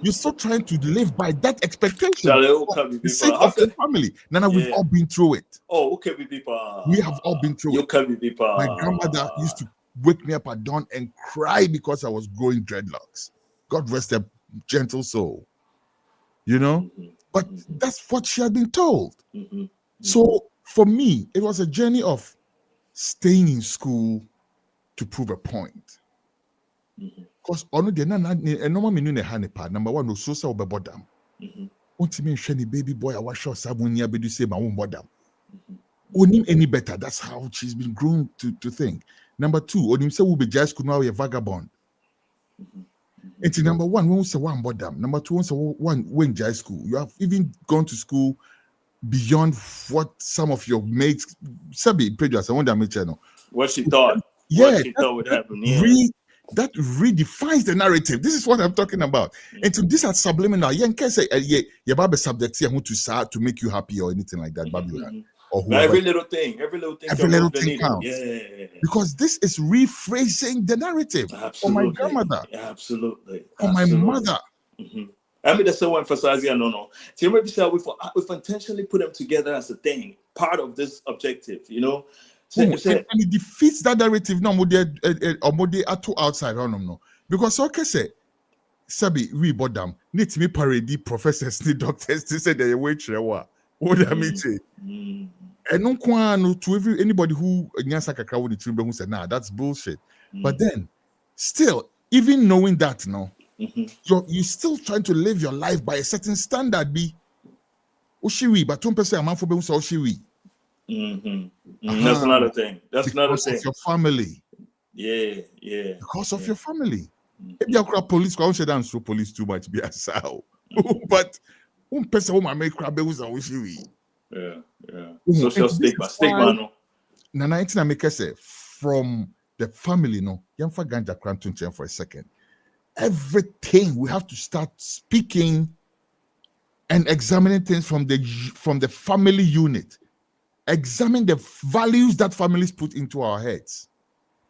you're still trying to live by that expectation. The sake of your family. Nana, we've all been through it. Oh, okay, people. We have all been through it. My grandmother used to wake me up at dawn and cry because I was growing dreadlocks. God rest her gentle soul. But that's what she had been told. So for me, it was a journey of staying in school to prove a point. Because number one, no social bodam. Baby boy, I was sure someone near be say my own bodam. Onim any better. That's how she's been grown to think. Number two, Onim say will be just could now a vagabond. It's number one, when we say one bodam. Number two, when when jazz school. You have even gone to school beyond what some of your mates Sabi prejudice. I want that channel. What she thought. Yeah, what she thought would happen. Yeah. that redefines the narrative. This is what I'm talking about. And to this are subliminal. Yeah, can say yeah, Bible subject here to sad to make you happy or anything like that, Babylon or But whoever. every little thing Every can little move the thing needle. counts. Yeah. Because this is rephrasing the narrative for my Absolutely. grandmother, Absolutely. for my mother. I mean, that's so emphasizing. No. So maybe say we've intentionally put them together as a thing, part of this objective. You know. And it defeats that narrative. No, more at outside. No, because okay, say. Sabi, we bought them. Need me parody professors, need doctors to say they wait. What I mean say. And no to anybody who nyasa kakra with the children who said, nah, that's bullshit. But then, still, even knowing that, you're still trying to live your life by a certain standard. Be Oshiwi, but 2% a man for being Oshiwi. That's another thing. That's another Because thing. of your family. Yeah. Because of your family. Maybe I could police, I don't dance to police too much, be a sow. But one person who make crab was a Oshiwi. Yeah. Social stigma, no. Na 19 make say from the family, no. Yamfa ganja kranton chain for a second. Everything we have to start speaking and examining things from the family unit. Examine the values that families put into our heads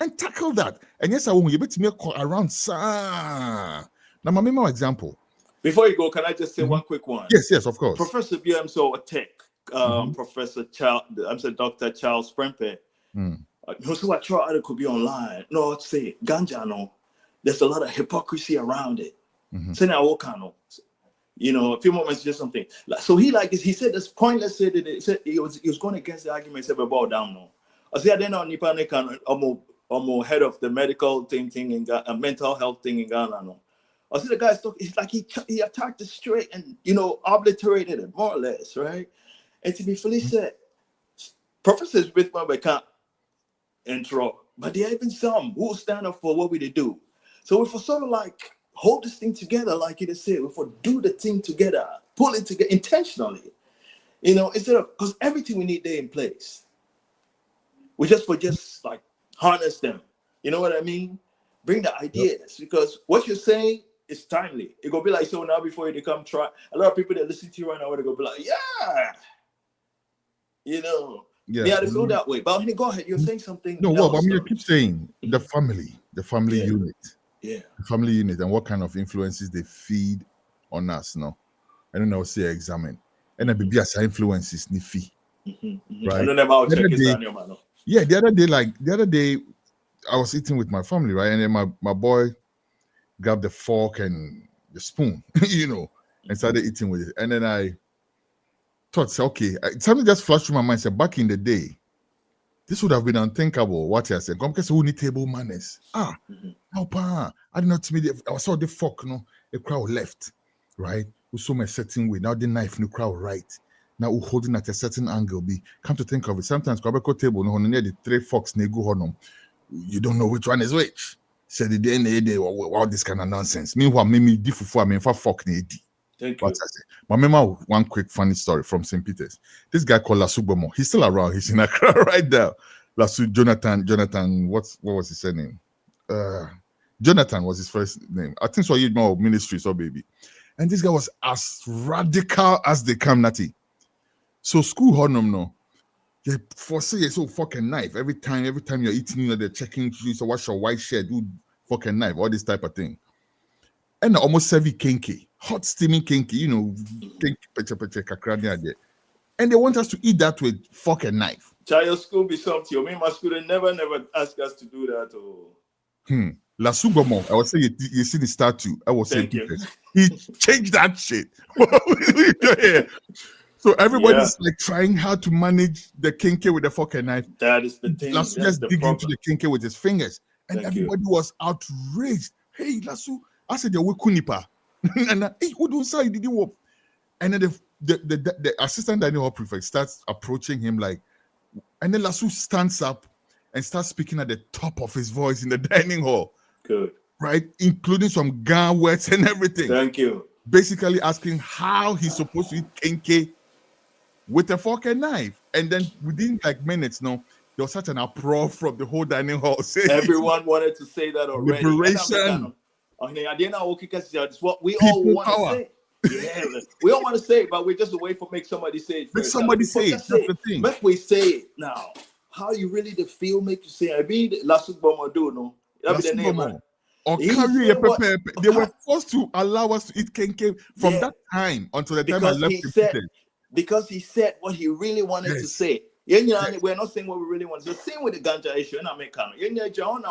and tackle that. And yes, I want you to make around. Now, my memo example. Before you go, can I just say one quick one? Yes, of course. Professor BM so tech, Professor Dr. Charles Prempe. So what trial could be online? No, say ganja. No, there's a lot of hypocrisy around it. Say now, you know, a few moments, just something. So he said this pointless. Said that he was going against the argument. Said about down no. I said then on Nippon can almost head of the medical thing in Ghana, mental health thing in Ghana. No, I said the guy's it's like he attacked it straight and obliterated it more or less, right? And to be fully said, professors with my can't intro, but there are even some who stand up for what we do. So if we sort of like hold this thing together, like you said, if we do the thing together, pull it together intentionally, instead of because everything we need there in place. We just like harness them. You know what I mean? Bring the ideas because what you're saying is timely. It go be like so now before you come try. A lot of people that listen to you right now would go be like, yeah, they feel that way. But go ahead, you're saying something. No, well, I mean, you keep saying the family unit. Yeah. The family unit and what kind of influences they feed on us, no? I don't know, say examine. And then be as influences nifi. Right. The other day, I was eating with my family, right? And then my boy grabbed the fork and the spoon, and started eating with it. And then I thought, okay, something just flashed through my mind. Said, back in the day, this would have been unthinkable. What I said, come who need table manners. Now, I did not me. I saw the fork, the crowd left, right? We saw my certain way. Now the knife, the crowd right. Now we're holding at a certain angle. Come to think of it, sometimes Kwabeko table, near the 3 forks, you don't know which one is which. So the day, all this kind of nonsense. Meanwhile, maybe different. I mean, for fork, Thank you. But I remember one quick funny story from St. Peter's. This guy called Lasubomo. He's still around. He's in Accra right now. Jonathan. What was his surname? Jonathan was his first name. I think so. He more ministry, so baby. And this guy was as radical as they come, Natty. So school honum no. They foresee so fucking knife every time you're eating, they're checking you. So wash your white shirt, do fucking knife, all this type of thing. And almost serve kinky, hot steaming kinky, kinky, and they want us to eat that with fork and knife. Child school be something. Me, my school they never ask us to do that. La Sugomo, I was saying you see the statue. I was saying he changed that shit. So everybody's like trying how to manage the kinky with the fork and knife. That is the thing. Lasu just dig into the kinky with his fingers, and everybody was outraged. Hey, Lasu, I said you're kunipa, and hey, who don't say you didn't work? And then the assistant dining hall prefect starts approaching him like, and then Lasu stands up and starts speaking at the top of his voice in the dining hall. Good. Right? Including some gun words and everything. Thank you. Basically asking how he's supposed to eat kenke with a fork and knife. And then within like minutes, there there was such an uproar from the whole dining hall saying Everyone wanted to say that already. liberation, It's what we all people want to power. say. Yeah, we all want to say it, but we're just wait for make somebody say it Make first. somebody say it. Just That's the thing. Make we say it now. How you really the feel make you say it. I mean, last week, no. That be the name, man. Or He carry said a what- pepper. They were forced to allow us to eat kenke from that time until the time I Because left. because he said what he really wanted to Yes. say. We're not saying what we really want. The same with the ganja issue, and I make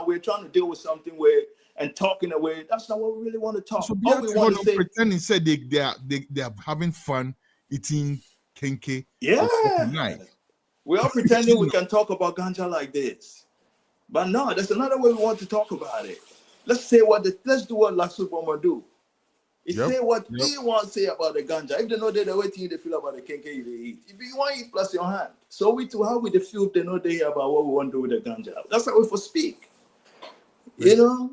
we're trying to deal with something where and talking away. That's not what we really want to talk. So All we want to say, pretending said they are having fun eating kenke. yeah, Nice. we're all pretending we can talk about ganja like this, but no, there's another way we want to talk about it. Let's do what Laksuboma do. He say what he want to say about the ganja. If they know the way they feel about the kenke they eat. If you want to eat, plus your hand. So we too, how we the feel if they know they hear about what we want to do with the ganja. That's how we for speak. You know,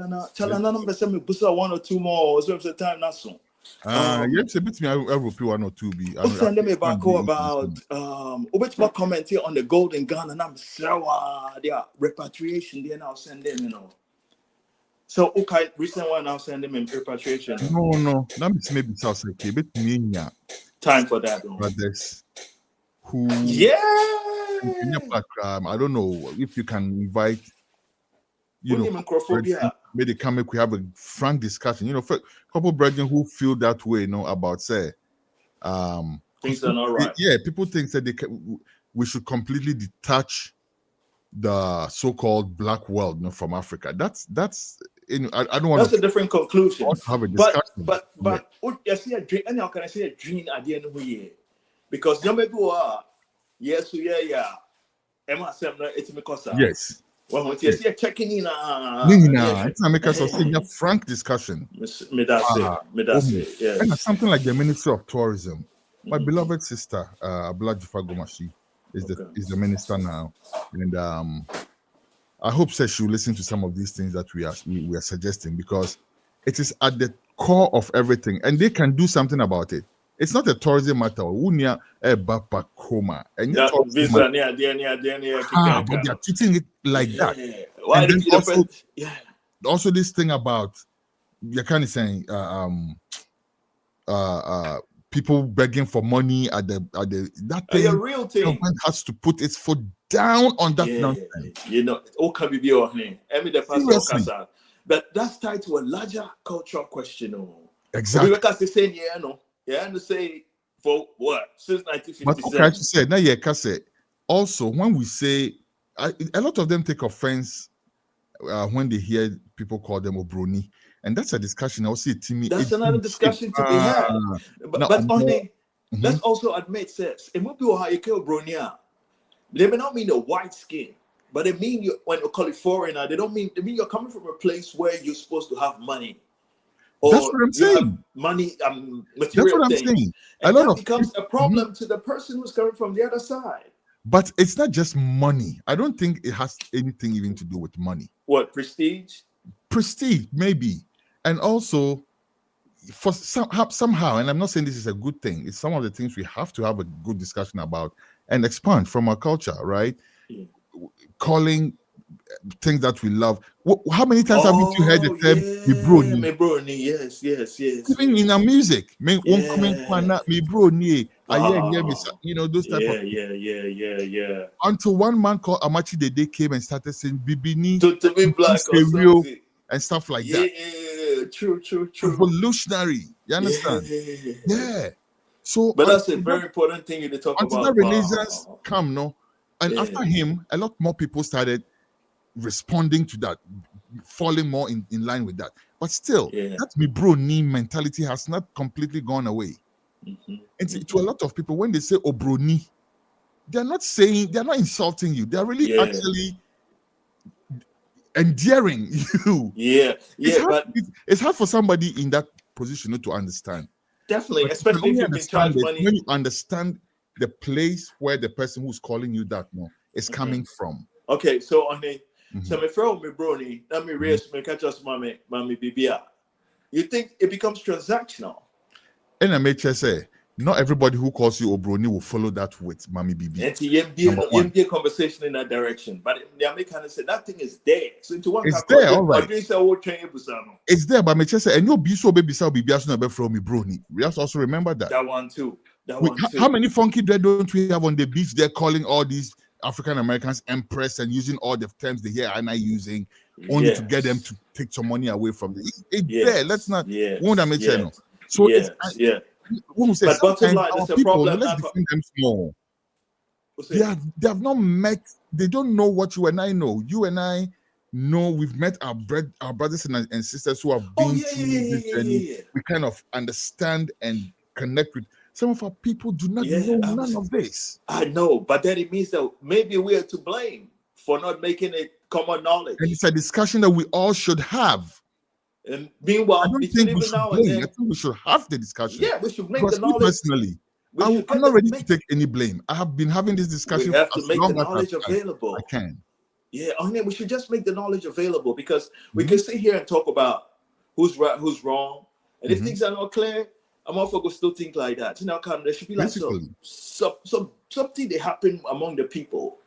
no. Tell another person me boost 1 or 2 more or so the time not soon. Yes, a bit me I will put 1 or 2 be. Send them back about about comment here on the golden gun and I'm so their repatriation there now send them, you know. So okay, recent one now send them in repatriation. No. That means maybe South Africa. Bit me Time for that. brothers who I don't know if you can invite may they come we have a frank discussion. You know, for a couple brethren who feel that way, about say things are not right. Yeah, people think that we should completely detach the so-called black world, from Africa. That's I don't want That's a different conclusion. Have a discussion. But I see a dream. And how can I say a dream at the end of the year? Because you may go, yes. Yes. Well, yes, you're checking in. It's not make us a frank discussion. Me that's it. Yes. And something like the Ministry of Tourism. My beloved sister, Abla Jifagomashi, is the minister now, and I hope that she will listen to some of these things that we are suggesting, because it is at the core of everything, and they can do something about it. It's not a tourism matter. Unia Bapakoma. And but they are treating it like that. Why and then also this thing about you're kind of saying people begging for money at the that thing. A real thing. Government has to put its foot down on that nonsense. Seriously. But that's tied to a larger cultural question. Exactly. Because they say and to say for what since 1957. But okay, I should say now, Kase. Also, when we say a lot of them take offense when they hear people call them Obroni, and that's a discussion. I'll see Timmy. That's another discussion to be had. But let's also admit, says it might be how you kill Bronia. They may not mean the white skin, but they mean when you call it foreigner. They mean you're coming from a place where you're supposed to have money. Or that's what I'm saying. Money, material that's what I'm things. saying. And that becomes a problem to the person who's coming from the other side. But it's not just money. I don't think it has anything even to do with money. What, prestige? Prestige, maybe. And also, for somehow, and I'm not saying this is a good thing, it's some of the things we have to have a good discussion about and expand from our culture, right? Yeah. Calling things that we love. How many times have you heard the term Mibroni? Yes. Even in our music, those type of yeah. Until one man called Amachi Dede came and started saying Bibini to be black or something. And stuff like that. Yeah, true. Revolutionary. You understand? Yeah. So, but that's a very important thing you talk about. Until the Renaissance come, and after him, a lot more people started responding to that, falling more in line with that. But still, that Mibroni mentality has not completely gone away. And to a lot of people, when they say Obroni, they're not insulting you. They're really actually endearing you. It's hard for somebody in that position to understand. Definitely, but especially if you've been charged money. When you understand the place where the person who's calling you that is coming from. Okay, so on the so my friend Mibroni, let me raise me catch us mommy Bibia. You think it becomes transactional? And I make sure say not everybody who calls you Obroni will follow that with Mami Bibi. And to conversation in that direction, but the American said that thing is there. So into one, it's there, all right. It's there, but me just say, and you'll be so baby, so baby, from me, Brony. We have to also remember that. That one too. How many funky dread don't we have on the beach? They're calling all these African Americans empress and using all the terms they hear and I using only to get them to take some money away from them. It's there. Let's not. So when we say but bottom line, our there's a people, problem. let's defend them small. They have not met. They don't know what you and I know. You and I know we've met our brothers and sisters who have been through this journey. We kind of understand and connect with. Some of our people do not know none of this. I know, but then it means that maybe we are to blame for not making it common knowledge. And it's a discussion that we all should have. And meanwhile, I don't think we should blame. I think we should have the discussion. Yeah, we should make the knowledge. Personally, I'm not ready to take any blame. I have been having this discussion. We have to make the knowledge available. I can. Yeah, I mean, we should just make the knowledge available because we can sit here and talk about who's right, who's wrong, and if things are not clear, I'm also going to still think like that. You know, there should be like something that happen among the people.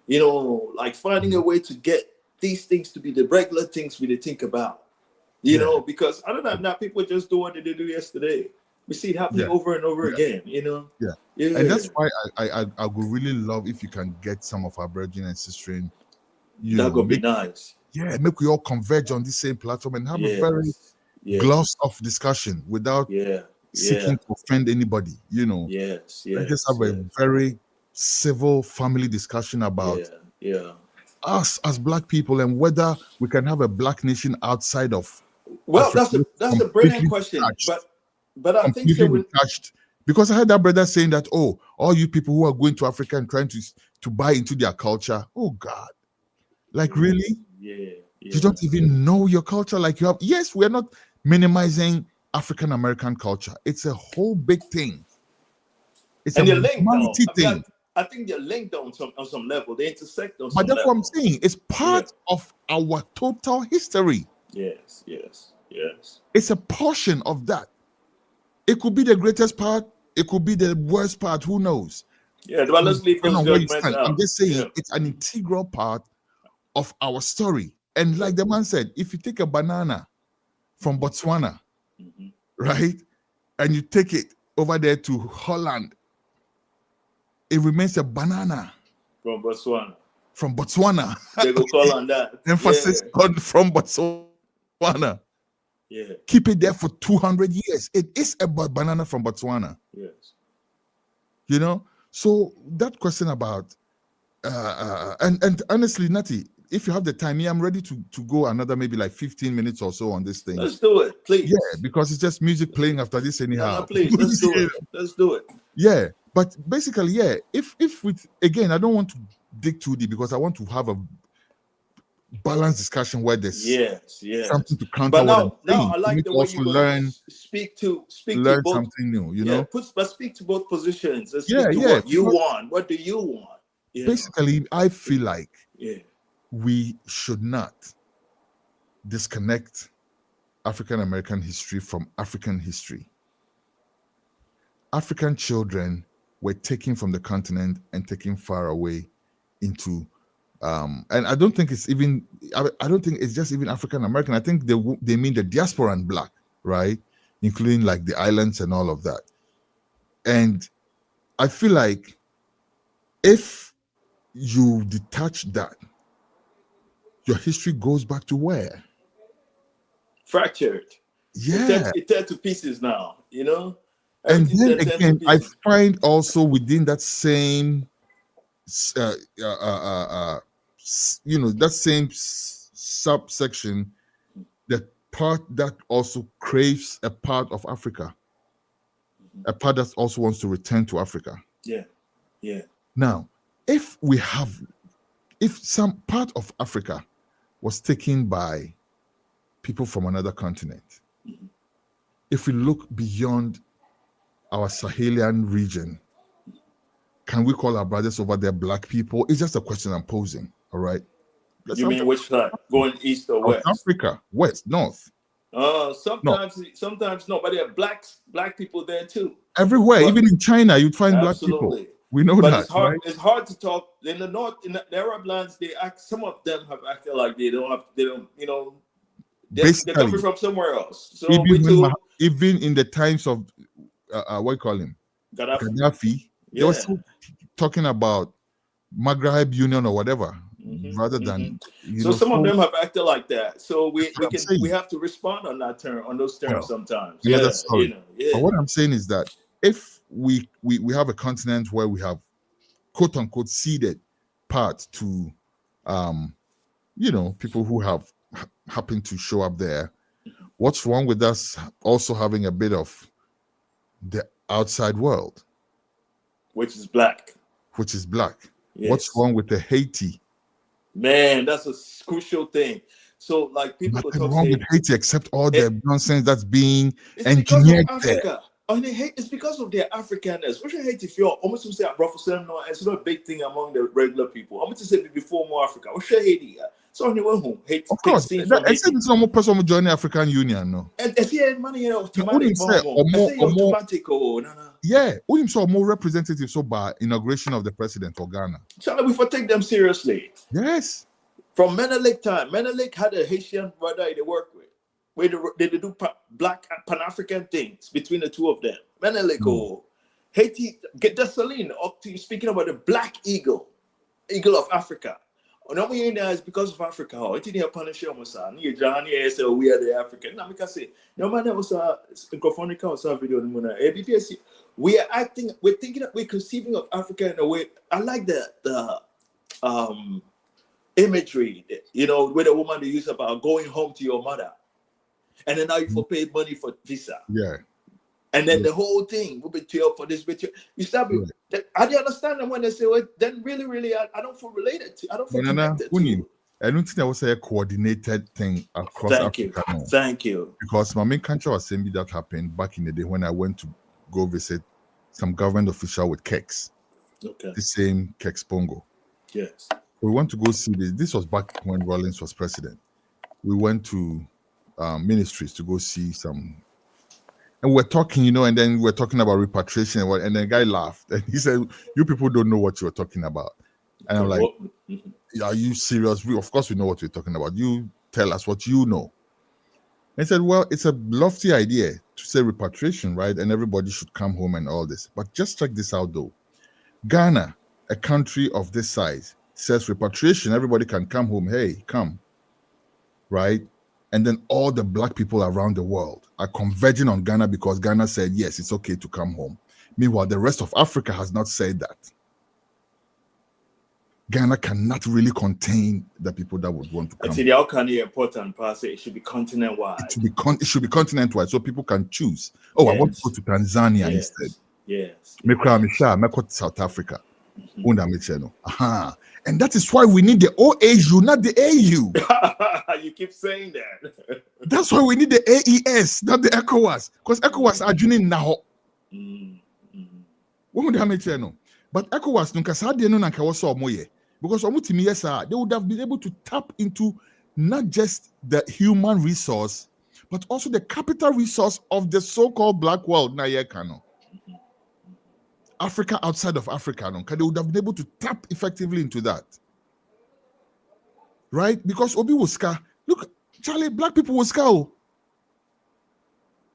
You know, like finding a way to get these things to be the regular things we think about. You know, because other than that, people just do what they did yesterday. We see it happening over and over again, you know? Yeah. And that's why I would really love if you can get some of our brethren and sisters, that would be nice. Yeah, make we all converge on the same platform and have a very gloss of discussion without seeking to offend anybody, you know. Let's just have a very civil family discussion about us as Black people and whether we can have a Black nation outside of. Well, that's a brilliant question, but I think they will touched because I heard that brother saying that, oh, all you people who are going to Africa and trying to buy into their culture, oh God, like really? You don't even know your culture like you have. Yes, we're not minimizing African American culture. It's a whole big thing. It's a humanity thing. I think they're linked on some level. They intersect on some level. But that's what I'm saying. It's part of our total history. Yes. It's a portion of that. It could be the greatest part. It could be the worst part. Who knows? Yeah, but let's leave those judgments out. I'm just saying it's an integral part of our story. And like the man said, if you take a banana from Botswana, right, and you take it over there to Holland, it remains a banana from Botswana. They go call on that. Emphasis on from Botswana. Yeah. Keep it there for 200 years. It is a banana from Botswana. Yes. You know? So that question about and honestly, Natty, if you have the time, I'm ready to go another maybe like 15 minutes or so on this thing. Let's do it, please. Yeah, because it's just music playing after this anyhow. No, please, let's do it. Let's do it. Yeah, but basically, if we again, I don't want to dig too deep because I want to have a balanced discussion where there's something to counter. But now I like the way you learn, speak to both, something new. You know, but speak to both positions. And speak to what you want. What do you want? Basically, I feel like we should not disconnect African American history from African history. African children were taken from the continent and taken far away into and I don't think it's even I don't think it's just even African American. I think they mean the diaspora and Black, right? Including like the islands and all of that. And I feel like if you detach that, your history goes back to where? Fractured. Yeah. It turned to pieces now, you know? And then again, I find also within that same that same subsection, the part that also craves a part of Africa, a part that also wants to return to Africa. Yeah. Now, if some part of Africa was taken by people from another continent, if we look beyond our Sahelian region, can we call our brothers over there Black people? It's just a question I'm posing. All right. You mean which side? Going east or west? Africa, west, north. No, Sometimes no, but there are black people there too. everywhere, But even in China, you'd find black people. absolutely. We know But that, right? it's hard to talk in the north, in the Arab lands. Some of them have acted like they don't, you know, they're Basically, coming from somewhere else. So we even too, even in the times of what you call him, Gaddafi. Gaddafi, they were Yeah. still talking about Maghreb Union or whatever, Mhm, rather mhm. than So some of So them have acted like that. So we what I'm saying. have to respond on those terms Well, sometimes. another Yeah, story. yeah. But what I'm saying is that if we have a continent where we have quote unquote ceded part to people who have happened to show up there, what's wrong with us also having a bit of the outside world, Which is black. which is black? Yes. What's wrong with the Haiti? Man, that's a crucial thing. So like people Nothing talk wrong say with Haiti except all the nonsense that's being it's because of engineered there. Africa. And they hate it's because of their Africanness. Which I hate if you're almost to say it's not a big thing among the regular people. I'm going to say before more Africa. Which I hate. So anyone who hates Of course, scenes from except Haiti. it's not more person join the African Union, no. And if you had money, automatic. say, or more, automatic. Oh, no. yeah, we saw more representatives so by inauguration of the president for Ghana. Charlie, we take them seriously. Yes. From Menelik time, Menelik had a Haitian brother they work with. Where they do black Pan-African things between the two of them. Menelik, Haiti, get Dessalines, speaking about the black eagle of Africa. No, we ain't there is because of Africa. It didn't punish you, we are the African. Now, we can say, no man, that was a video. We are acting, we're thinking, we're conceiving of Africa in a way. I like the imagery, where the woman they use about going home to your mother. And then now you pay money for visa. Yeah. And then the whole thing will be for this. You start. I do understand them when they say, well, then really, I don't feel related to. I don't feel connected to you. I don't think that was a coordinated thing across Africa. No. Thank you. Because my main country was saying that happened back in the day when I went to go visit some government official with Kex. Okay. The same Kex Pongo. Yes. We went to go see this. This was back when Rawlings was president. We went to ministries to go see some. And we're talking, and then we're talking about repatriation. And the guy laughed. And he said, you people don't know what you're talking about. And I'm like, are you serious? Of course we know what we're talking about. You tell us what you know. And he said, well, it's a lofty idea to say repatriation, right? And everybody should come home and all this. But just check this out, though. Ghana, a country of this size, says repatriation, everybody can come home. Hey, come. Right? And then all the black people around the world are converging on Ghana because Ghana said, yes, it's okay to come home. Meanwhile, the rest of Africa has not said that. Ghana cannot really contain the people that would want to come. The outcome is important, Pastor. It should be continent-wide. It should be continent-wide so people can choose. Oh, yes. I want to go to Tanzania instead. Yes. South Africa. And that is why we need the OAU, not the AU. You keep saying that. That's why we need the AES, not the ECOWAS. Because ECOWAS are doing now. But ECOWAS, because they would have been able to tap into not just the human resource, but also the capital resource of the so-called black world. Africa outside of Africa, they would have been able to tap effectively into that. Right? Because Obi Wuska, look, Charlie, black people Wuska.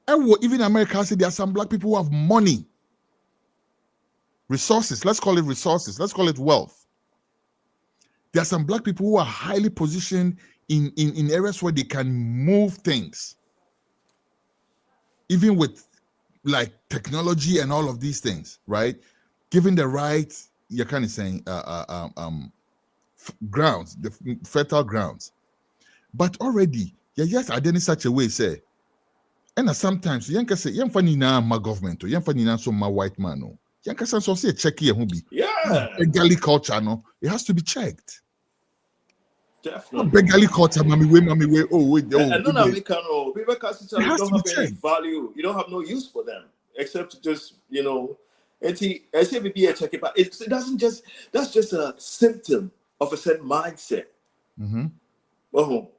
And even America said there are some black people who have money. Resources, let's call it resources, let's call it wealth. There are some black people who are highly positioned in areas where they can move things. Even with like technology and all of these things, right? Given the right, you're kind of saying grounds, the fertile grounds. But already, you're just identifying such a way, say, and sometimes you can say, "You're funny now, my government, or you're funny now, so my white man, no." You can say, "Check here, who be?" Yeah. Bengali culture, no, it has to be checked. Definitely. Bengali culture, mommy way. Oh, wait, people don't have any value. You don't have no use for them except to just, I say maybe a check it, but it doesn't just. That's just a symptom of a certain mindset. Mm-hmm. Oh,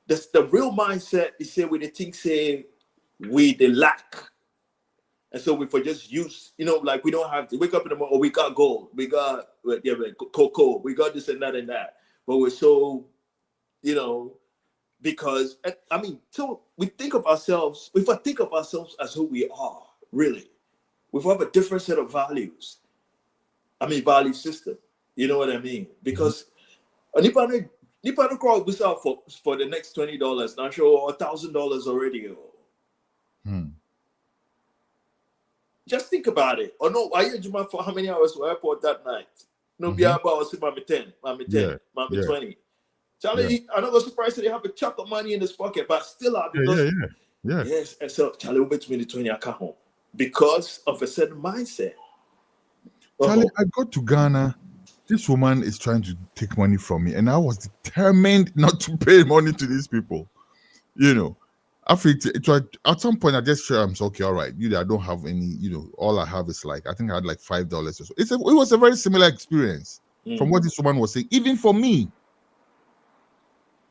That's the real mindset. They say when they think say we the lack. And so if we just use, like we don't have to wake up in the morning, we got gold, we got cocoa, we got this and that and that. But we're so, because so we think of ourselves, if I think of ourselves as who we are, really, we have a different set of values. Value system. You know what I mean? Because Nippon crowd was out for the next $20, not sure $1,000 already. Just think about it. Or no, I used for how many hours to airport that night? No, be about 10, 20. Charlie, I'm not surprised that they have a chunk of money in his pocket, but still out because yes, and so Charlie will bet me the 20 I come home because of a certain mindset. Charlie, I got to Ghana. This woman is trying to take money from me, and I was determined not to pay money to these people. After it was, at some point, I just said, I'm okay, all right. I don't have any, all I have is I think I had like $5 or so. It was a very similar experience from what this woman was saying. Even for me,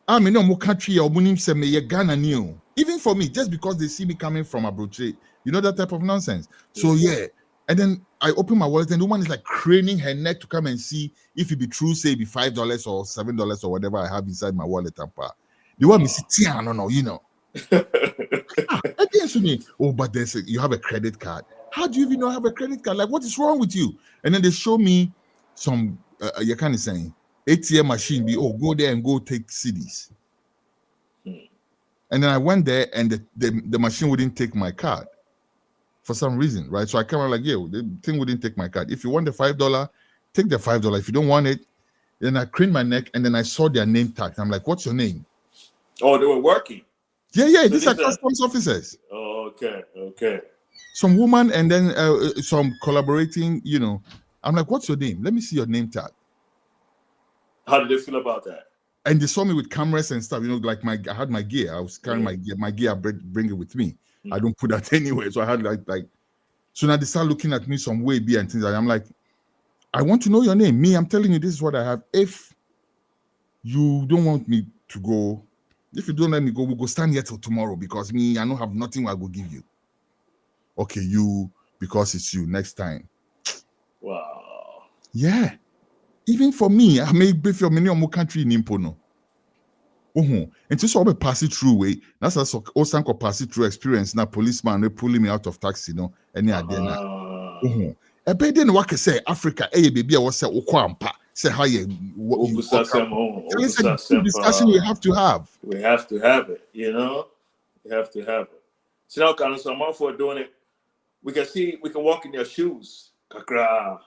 no more country or Ghana new. Even for me, just because they see me coming from Abroche, that type of nonsense. So yeah. And then I open my wallet, and the woman is like craning her neck to come and see if it be true, say it be $5 or $7 or whatever I have inside my wallet. The one me see, no. Against me, but you have a credit card. How do you even know I have a credit card? Like, what is wrong with you? And then they show me some, you're kind of saying, ATM machine, go there and go take CDs. And then I went there, and the machine wouldn't take my card for some reason, right? So I came out like, the thing wouldn't take my card. If you want the $5, take the $5. If you don't want it, then I craned my neck, and then I saw their name tag. I'm like, what's your name? Oh, they were working. Yeah, so these are customs officers. Oh, okay. Some woman, and then some collaborating, I'm like, what's your name? Let me see your name tag. How did they feel about that? And they saw me with cameras and stuff, like I had my gear. I was carrying my gear. I bring it with me. I don't put that anywhere. So I had like, so now they start looking at me some way and things like that. I'm like, I want to know your name. Me, I'm telling you, this is what I have. If you don't want me to go, if you don't let me go, we'll go stand here till tomorrow because me, I don't have nothing I will give you. Okay, because it's you, next time. Wow. Yeah. Even for me, I may be for many more country in Impono. And just all pass it through way. That's also pass it through experience. Now policeman they pulling me out of taxi, any idea. A bed then what can say Africa, baby, I was say Okwampa. Say how you discussion we have to have. We have to have it, We have to have it. So now kind of so I'm all for doing it. We can walk in their shoes. Kakra.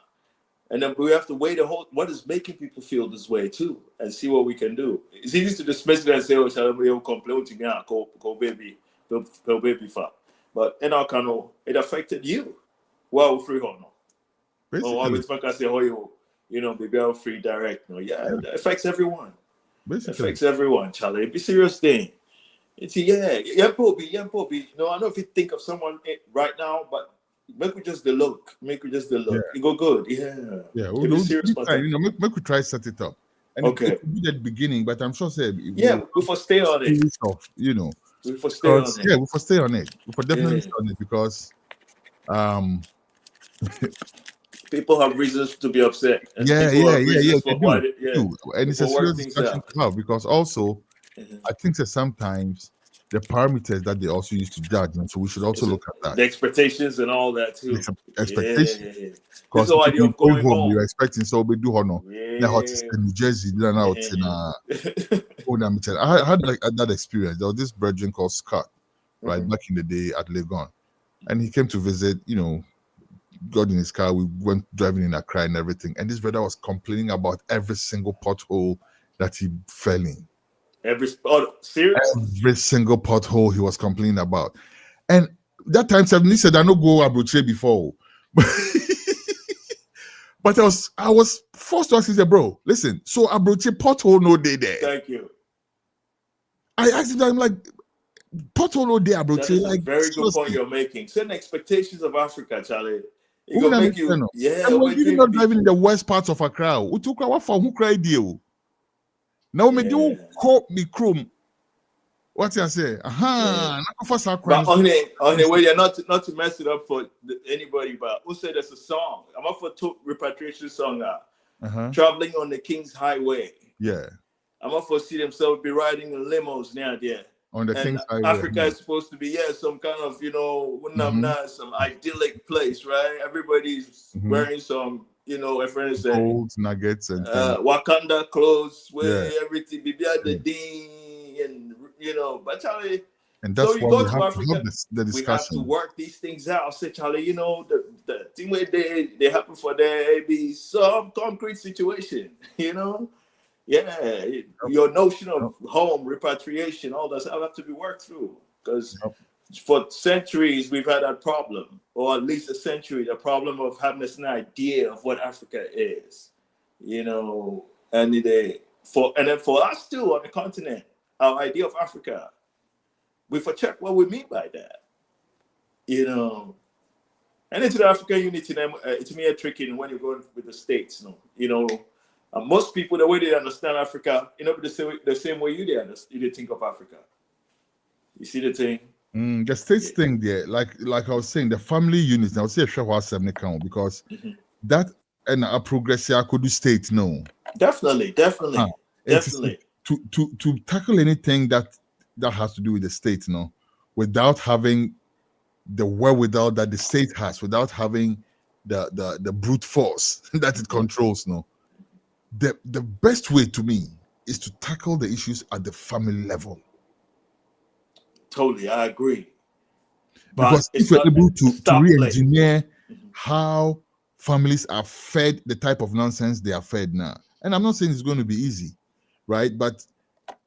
And then we have to weigh what is making people feel this way too, and see what we can do. It's easy to dismiss it and say, "Oh, shall we complain to me? Go baby, fat." But in our channel, it affected you. Well, free or no? Basically, I say, baby, I'm free direct. No, it affects everyone. Basically, it affects everyone, Charlie. It's a serious thing. It's Poby. No, I know if you think of someone right now, but. Make we just the look. It go good. Yeah. We'll serious make we try set it up. And okay. It could be the beginning, but I'm sure we for stay on it. We for stay on it. Yeah, we for stay on it. We for definitely stay on it because people have reasons to be upset. And And it's a serious discussion to have because also I think that sometimes the parameters that they also use to judge, and so we should also look at that. The expectations and all that too. Expectations. Because you're expecting so we do honor. Now it's in New Jersey, then out in I had like that experience. There was this brethren called Scott, right, back in the day at Legon. And he came to visit, got in his car, we went driving in Accra and everything. And this brother was complaining about every single pothole that he fell in. Every single pothole he was complaining about. And that time, he said, I don't go Abroche before. But I was forced to ask him, bro, listen, so Abroche pothole no day there. Thank you. I asked him, I'm like, pothole no day Abroche. That's like, a very good point you're making. Certain expectations of Africa, Charlie. It gonna make you, and you're not driving in the west parts of Accra. Who cried you? Now, me do call me chrome. What you say? Aha, not for But crimes. on the way, you're not to mess it up for anybody. But who said there's a song? I'm up for two repatriation song. Traveling on the King's Highway. Yeah. I'm up for see themselves be riding in limos now there. On the And King's Highway. Africa is supposed to be some kind of some idyllic place, right? Everybody's wearing some a friend said gold nuggets and Wakanda clothes where everything be at the ding and but Charlie. And that's so you why go we to have Africa, to have the discussion. we have to work these things out. Say, Charlie, the thing where they happen for there be some concrete situation, Yeah, your notion of home, repatriation, all that stuff have to be worked through. Because for centuries we've had that problem, or at least a century, the problem of having an idea of what Africa is, and then for us too on the continent, our idea of Africa, we check what we mean by that, And into the African unity, it's me a tricky when you're going with the states, most people, the way they understand Africa, the same way you think of Africa. You see the thing? The states thing there, like I was saying, the family units. I would say a share because that and a progressive could do state no. Definitely. To tackle anything that has to do with the state, without having the wherewithal that the state has, without having the brute force that it controls, the best way to me is to tackle the issues at the family level. Totally, I agree. Because if you're able to re-engineer how families are fed the type of nonsense they are fed now, and I'm not saying it's going to be easy, right? But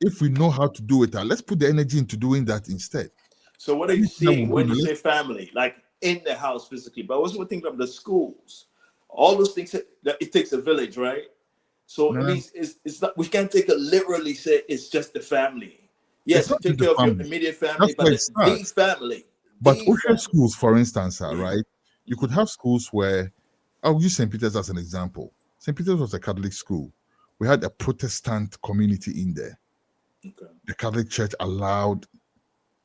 if we know how to do it, let's put the energy into doing that instead. So what are you seeing when you say family, like in the house physically? But also thinking of the schools, all those things that it takes a village, right? So it means it's not, we can't take it literally. Say it's just the family. Yes, you take care of your immediate family, but it's the family. But ocean schools, for instance, right? You could have schools where I'll use St. Peter's as an example. St. Peter's was a Catholic school. We had a Protestant community in there. Okay. The Catholic Church allowed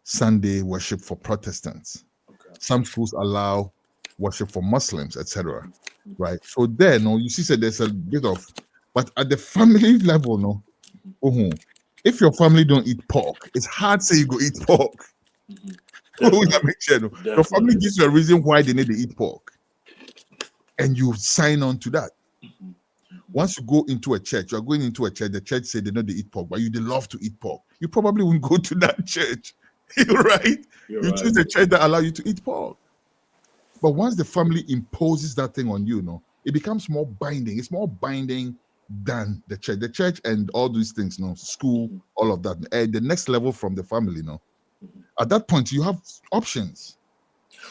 Sunday worship for Protestants. Okay. Some schools allow worship for Muslims, etc. Right? So there, you see, so there's a bit of, but at the family level, if your family don't eat pork, it's hard to say you go eat pork. Your family gives you a reason why they need to eat pork, and you sign on to that. Once you go into a church, you're going into a church, the church say they know they eat pork, but they love to eat pork. You probably won't go to that church, right? You choose a church that allow you to eat pork. But once the family imposes that thing on you, it becomes more binding. It's more binding than the church. The church and all these things, school, all of that. And the next level from the family, at that point, you have options.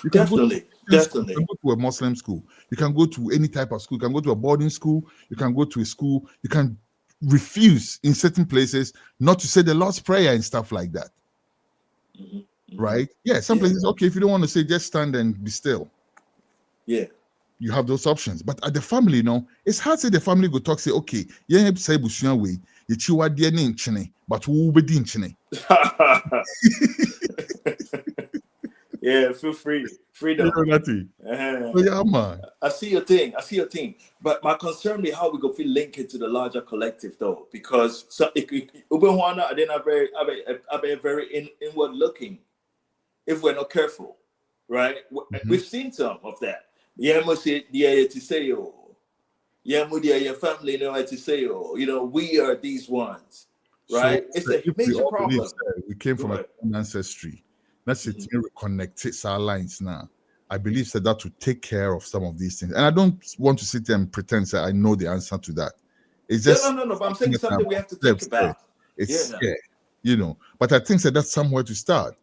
You can definitely. You can go to a Muslim school. You can go to any type of school. You can go to a boarding school. You can go to a school. You can refuse in certain places not to say the Lord's Prayer and stuff like that. Right? Yeah, some places, okay, if you don't want to say, just stand and be still. Yeah. You have those options. But at the family, it's hard to say the family go talk, say, okay, say way, but who be dinchine. Yeah, feel free. Freedom. Yeah, man. I see your thing. But my concern is how we go feel linked to the larger collective, though, because I then very inward looking if we're not careful, right? We've seen some of that. Yeah, must say to say your family know to say we are these ones, right? So, it's a major problem. We came from a common ancestry. Let's say to reconnect our lines now. I believe that will take care of some of these things. And I don't want to sit there and pretend that I know the answer to that. It's just no. But I'm saying something we have to think about. It's But I think that that's somewhere to start.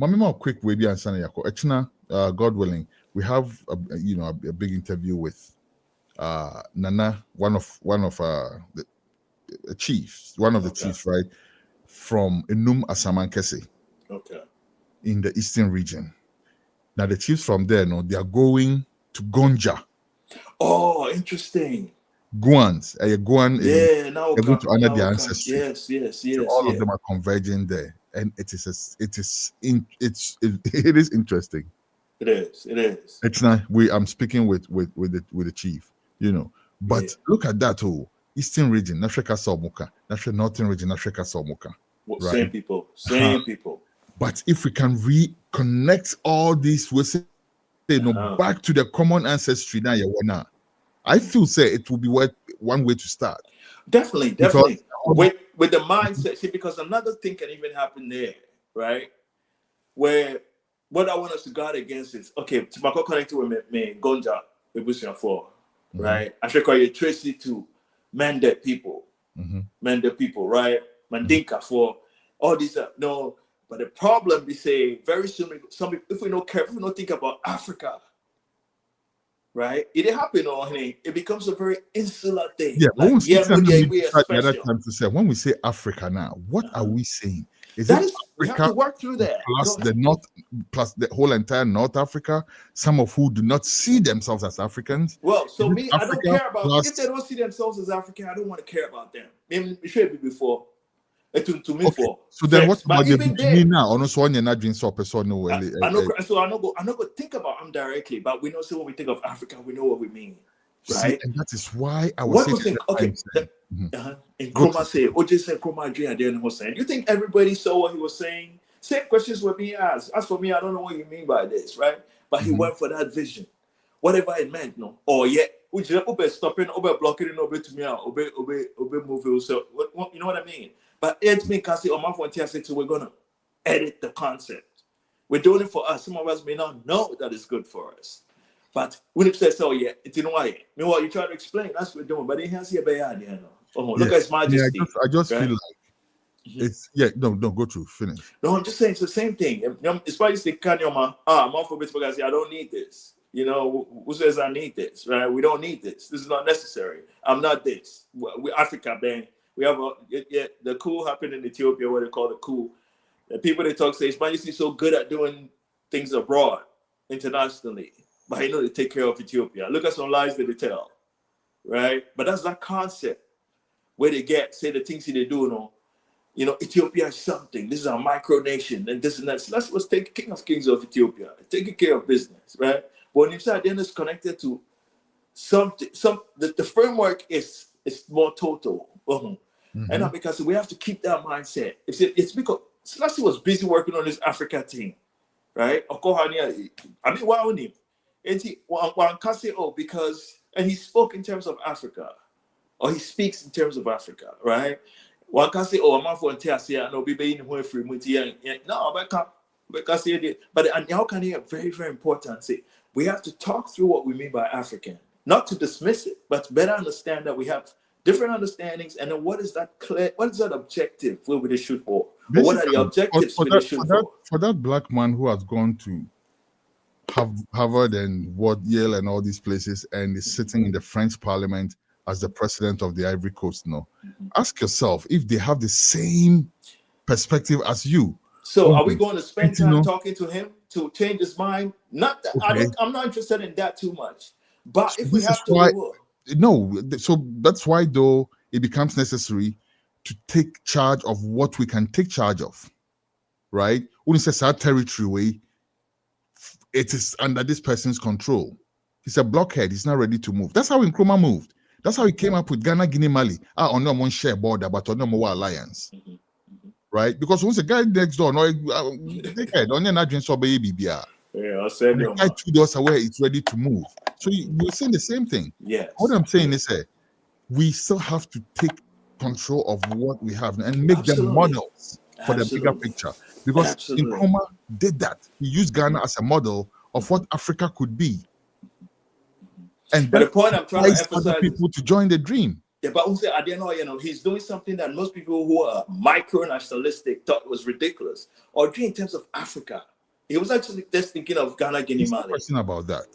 Mamima, quick way be answering yako. Echina, God willing, we have a big interview with Nana, one of the chiefs, chiefs, right, from Enum Asamankese. Okay. In the eastern region. Now the chiefs from there, they are going to Gonja. Oh, interesting. Guans. Guan they're going to honor their ancestry. Yes. So all of them are converging there. and it is interesting. It is. It's not. I'm speaking with the chief, But Yeah. look at that. Oh, Eastern region, Nasheka Somuka, Northern region, Nasheka Somuka. Well, Right. Same people. But if we can reconnect all these, we say, back to the common ancestry now, I feel say it will be one way to start. Definitely. Because- With the mindset, see, because another thing can even happen there, right? Where what I want us to guard against is to Mako connected with me, Gonja, Ebusia 4, right? I should call you Tracy to Mende people, right? Mandinka for all these, no. But the problem is, say, very soon, if we not careful, if we don't think about Africa, right? It happen, honey. It becomes a very insular thing. Yeah, like, we are special. time to say, when we say Africa now, what are we saying? We have to work through that. Plus the North, plus the whole entire North Africa, some of who do not see themselves as Africans. Well, so Is me, it I don't Africa care about plus- if they don't see themselves as African. I don't want to care about them. Maybe it should be before. To me, Okay. for So then, what but about the even me there, now? Honestly, one you're not doing so person no I know. So I'm not going to think about them directly. But we know. So when we think of Africa, we know what we mean, right? and that is why I was What saying. was it? Okay. Mhm. In Chroma say, OJ said Chroma Adrian Adrian Hussein. You think everybody saw what he was saying? Same questions were being asked. As for me, I don't know what you mean by this, right? But he went for that vision, whatever it meant, no. Or yet, which is stopping, blocking, to me, obey, move. So, you know what I mean? But it's me, Kasi, or my phone, so we're gonna edit the concept. We're doing it for us. Some of us may not know that it's good for us. But when it says, it's in why. Meanwhile, you try to explain, that's what we're doing. But it has here, look at His Majesty. I just right? feel like it's no, go through, finish. No, I'm just saying it's the same thing. It's why you say, I'm off of it because I don't need this. Who says I need this, right? We don't need this. This is not necessary. I'm not this. We're Africa, man. We have the coup happened in Ethiopia, what they call the coup. The people they talk say, His Majesty is so good at doing things abroad, internationally. But he know to take care of Ethiopia. Look at some lies that they tell, right? But that's that concept where they say the things they do, Ethiopia is something. This is a micronation, and this and that. So that's what's taking King of Kings of Ethiopia, taking care of business, right? But when you say then it's connected to something, the framework is more total. And because we have to keep that mindset. It's because Selassie was busy working on this Africa thing, right? I mean, why only? And one can say, because, and he spoke in terms of Africa, or he speaks in terms of Africa, right? One can say, I'm not for Tiasia, no, be in the free no, but how can he very, very important? Say, we have to talk through what we mean by African, not to dismiss it, but to better understand that we have different understandings, and then what is that objective where we shoot for? Or what are the objectives we shoot for? For that black man who has gone to Harvard and Yale and all these places and is sitting in the French Parliament as the president of the Ivory Coast, ask yourself if they have the same perspective as you. So are we going to spend time talking to him to change his mind? Not that I'm not interested in that too much. But if we have to, we will. No, so that's why though it becomes necessary to take charge of what we can take charge of, right? When it says our territory, it is under this person's control. He's a blockhead. He's not ready to move. That's how Nkrumah moved. That's how he came up with Ghana, Guinea, Mali. On no one share border, but on no more alliance, right? Because once a guy next door, no, dickhead, on your not so baby, yeah, I said the guy 2 doors away is ready to move. So we're saying the same thing. Yes. What I'm saying is, we still have to take control of what we have and make them models for the bigger picture. Because Nkrumah did that. He used Ghana as a model of what Africa could be. And but the point I'm trying to emphasize people to join the dream. Yeah, but also, I didn't know, he's doing something that most people who are micro-nationalistic thought was ridiculous. Or in terms of Africa. He was actually just thinking of Ghana, Guinea, Mali. No question about that.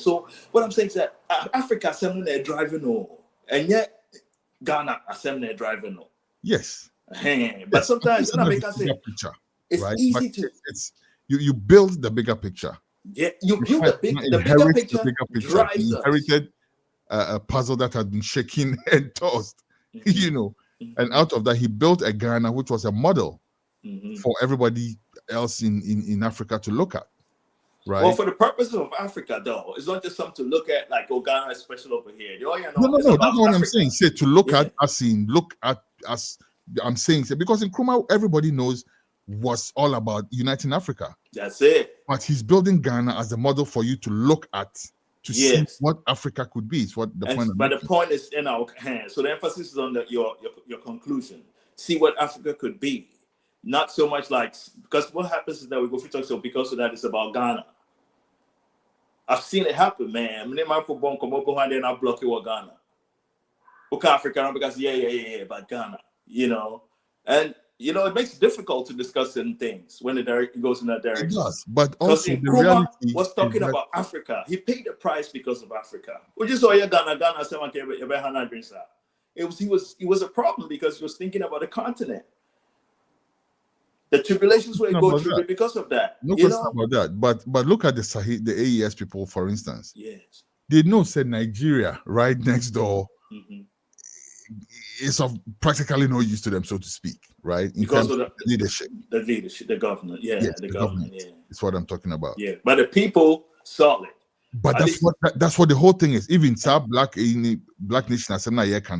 So what I'm saying is that Africa is something they're driving and yet Ghana is something they're driving on. Yes. But sometimes it's right? easy to you build the bigger picture. Yeah, you build the bigger picture. The bigger picture. Drives you inherited a puzzle that had been shaken and tossed, and out of that he built a Ghana which was a model for everybody else in Africa to look at, right? Well, for the purpose of Africa, though, it's not just something to look at like, oh, Ghana is special over here. No, it's that's about what I'm Africa. saying. Say to look at us. I'm saying, say, because in Nkrumah, everybody knows what's all about uniting Africa. That's it. But he's building Ghana as a model for you to look at to see Yes. what Africa could be. Is what the point. But the point is in our hands. So the emphasis is on your conclusion. See what Africa could be. Not so much like, because what happens is that we go through talk, so because of that, it's about Ghana. I've seen it happen, man. I'm name for Bon come up behind and I block you with Ghana. Okay, Africa, because about Ghana, you know. And you know, it makes it difficult to discuss certain things when it goes in that direction. It does, but also the Nkrumah reality was talking about Africa. He paid the price because of Africa. We just saw Ghana, someone came It was a problem because he was thinking about the continent. The tribulations were going through because of that. No question about that. But look at the AES people, for instance. Yes. They know said Nigeria right next door is of practically no use to them, so to speak, right? In Because terms of the leadership. The government. Yeah, Yes, the government. Yeah. It's what I'm talking about. Yeah. But the people solid. But that's what the whole thing is. Even South Black Nation Assembly it's on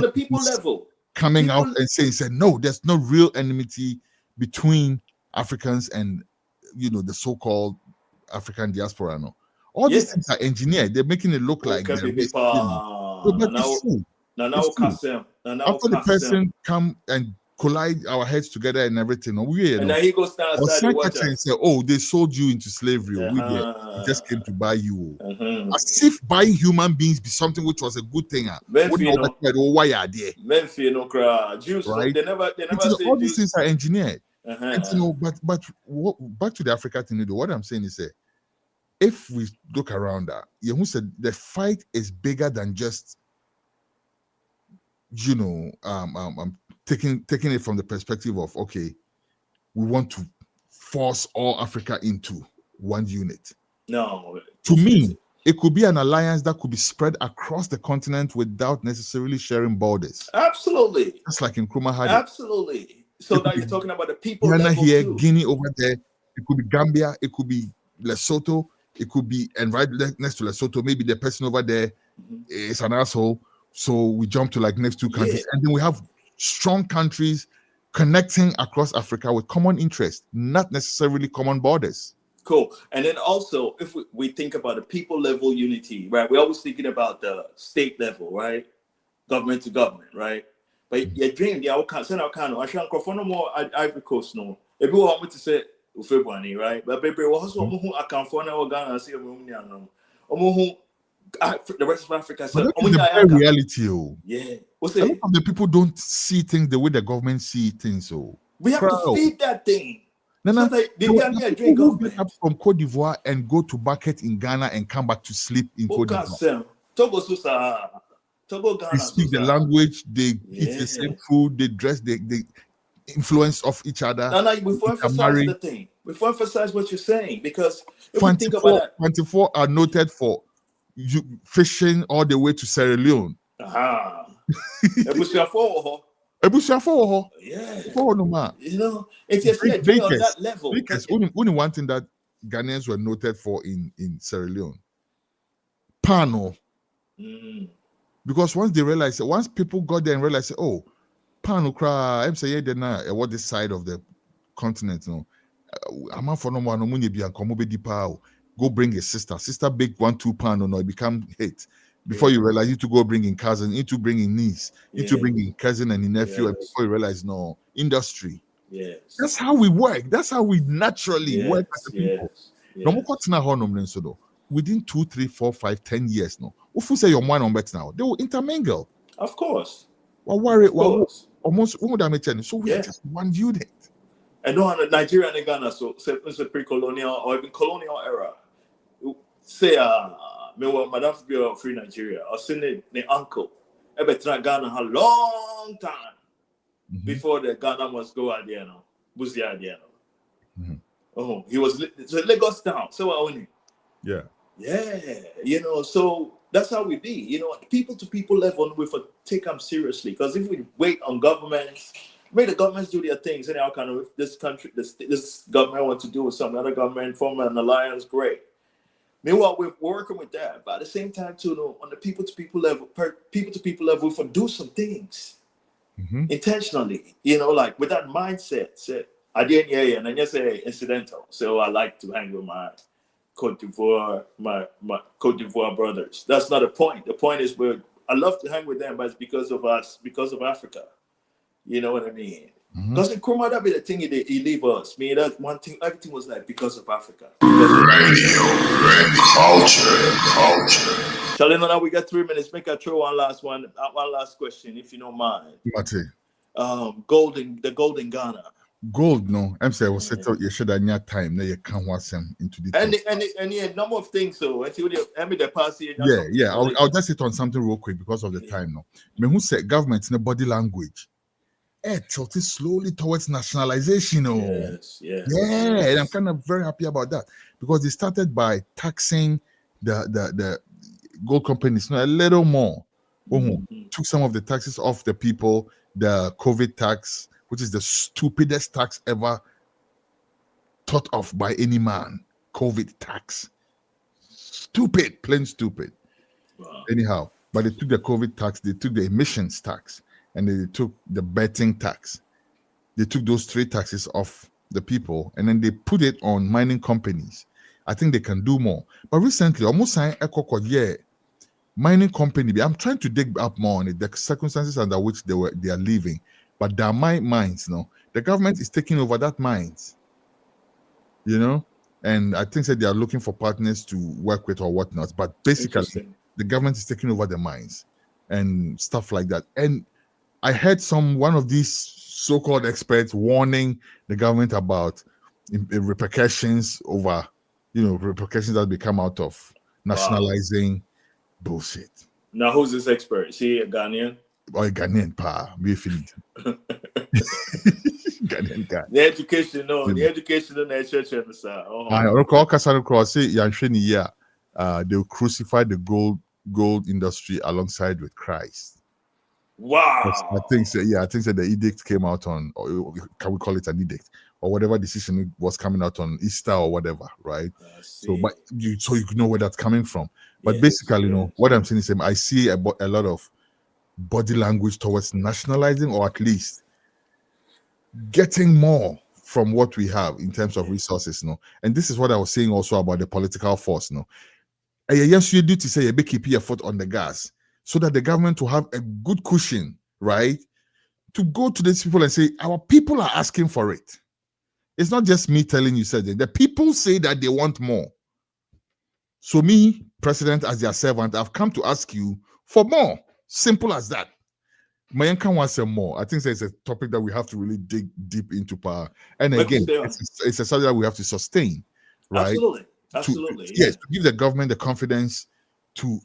the people level. Coming out and saying, no, there's no real enmity between Africans and the so-called African diaspora. No, all these things are engineered. They're making it look like they're it's true. After the person come and collide our heads together and everything, and then he goes down and say, "Oh, they sold you into slavery. We just came to buy you." As if buying human beings be something which was a good thing. Why are there? Jews, right? They never all these things are engineered. And but back to the Africa thing, what I'm saying is, if we look around that, who said the fight is bigger than just taking it from the perspective of, okay, we want to force all Africa into one unit. No. To me, it could be an alliance that could be spread across the continent without necessarily sharing borders. Absolutely. Just like Nkrumah had. Absolutely. So now you're talking about the people Ghana level here, too. Guinea over there. It could be Gambia. It could be Lesotho. It could be, and right next to Lesotho, maybe the person over there is an asshole. So we jump to like next two countries. And then we have strong countries connecting across Africa with common interests, not necessarily common borders. Cool. And then also, if we think about the people level unity, right? We're always thinking about the state level, right? Government to government, right? But your dream, I send out kind of, I shan't go for no more Ivory Coast, no. If you want me to say, February, right? But baby, what's what I can for now, Ghana, I see a woman, the rest of Africa. So the reality, yeah. What's a lot of the people don't see things the way the government see things. So we have to feed that thing. No. They get me a drink up from Cote d'Ivoire and go to market in Ghana and come back to sleep in Cote d'Ivoire. They speak the language, they eat the same food, they dress, they influence of each other. No, before emphasize the thing. Before emphasize what you're saying, because if we think about that, 24 are noted for fishing all the way to Sierra Leone. Ebusiafo. Yeah. You know, if you're on that level. Because only one thing that Ghanaians were noted for in Sierra Leone. Pano. Because once people got there and realized, oh, Pano cry, I'm saying what this side of the continent, I'm for no one, go bring a sister. Sister big 1-2 pound, it become hate. Before you realize, you need to go bring in cousin, you need to bring in niece, you need to bring in cousin and in nephew, and before you realize, no, industry. Yes. That's how we work. That's how we naturally work as a people. Within 2, 3, 4, 5, 10 years, if you say your mind on bet now, they will intermingle. Of course. Almost so we are just one unit. I know in Nigeria and Ghana, so it's a pre-colonial or even colonial era. Say, Madam be a free Nigeria. I seen the uncle. Ebe tra Ghana a long time before the Ghana must go at the end. Buzi at the end. Oh, he was Lagos town. So I own it. Yeah. So that's how we be. People to people level, we take them seriously. Because if we wait on governments Make the governments do their things. And kind of, if this country, this government wants to do with something, other government form an alliance, great. Meanwhile, we're working with that, but at the same time, too, on the people to people level, we for do some things intentionally. Like with that mindset. Say, I didn't and then you say incidental. So I like to hang with my Cote d'Ivoire, my Cote d'Ivoire brothers. That's not the point. The point is I love to hang with them, but it's because of us, because of Africa. You know what I mean? Because in Nkrumah, that be the thing he leave us. Me, that's one thing. Everything was like because of Africa. Culture. Charlie, now we got 3 minutes. Make a throw one last question, if you don't mind. Mate. The golden Ghana. Gold, no. I'm saying, was settled. You should have time. Now you can't watch them into detail. And a number of things. So until the past year. Yeah. I'll just hit on something real quick because of the time now. Me who said government in the body language. Tilted slowly towards nationalization. Yes. And I'm kind of very happy about that because they started by taxing the gold companies a little more. Took some of the taxes off the people. The COVID tax, which is the stupidest tax ever thought of by any man. COVID tax. Stupid, plain stupid. Wow. Anyhow, but they took the COVID tax, they took the emissions tax, and they took the betting tax. They took those 3 taxes off the people, and then they put it on mining companies. I think they can do more. But recently, almost signed mining company. I'm trying to dig up more on it, the circumstances under which they are living. But there are mines, the government is taking over that mines. And I think that they are looking for partners to work with or whatnot. But basically, the government is taking over the mines and stuff like that. And I heard one of these so-called experts warning the government about repercussions over, repercussions that become out of nationalizing bullshit. Now, who's this expert? Is he a Ghanaian? Or a Ghanaian, we feel it. Ghanaian guy. The education in the church and the side. They'll crucify the gold industry alongside with Christ. Wow. I think that the edict came out on, or can we call it an edict, or whatever decision was coming out on Easter or whatever, right? So you know where that's coming from. But basically, what I'm saying is I see a lot of body language towards nationalizing, or at least getting more from what we have in terms of resources. And this is what I was saying also about the political force. Yes, you do to say keep your foot on the gas so that the government will have a good cushion, right? To go to these people and say, our people are asking for it. It's not just me telling you, the people say that they want more. So me, President, as their servant, I've come to ask you for more. Simple as that. Mayanka wants some more. I think it's a topic that we have to really dig deep into. And again, it's a subject that we have to sustain, right? Absolutely. To give the government the confidence to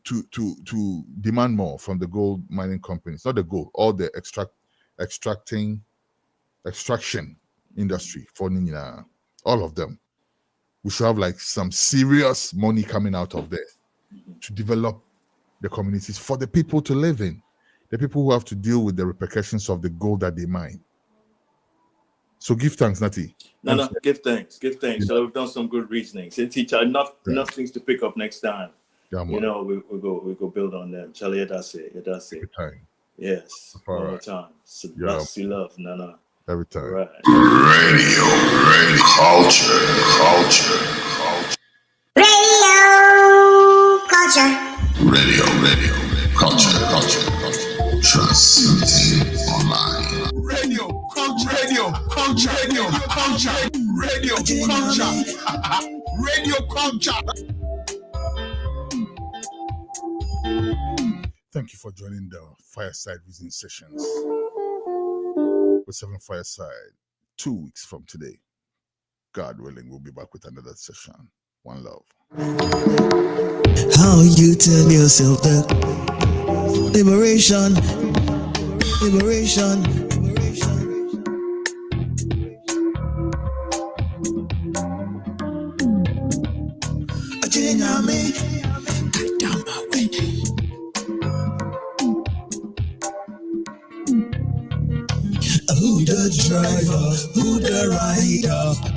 demand more from the gold mining companies, not the gold, all the extraction industry for Nina, all of them. We should have some serious money coming out of there to develop the communities for the people to live in, the people who have to deal with the repercussions of the gold that they mine. So give thanks, Nati. No, give thanks. So we've done some good reasoning. So teacher, enough things to pick up next time. Yeah, we go build on them. Charlie, that's it. Every time. Yes. All right. Time. So love. No. Every time. Right. Radio culture. Radio culture. Transmitting online. Radio culture. Thank you for joining the Fireside Vision Sessions. With 7 Fireside, 2 weeks from today. God willing, we'll be back with another session. One love. How you tell yourself that liberation. Who does who the rider?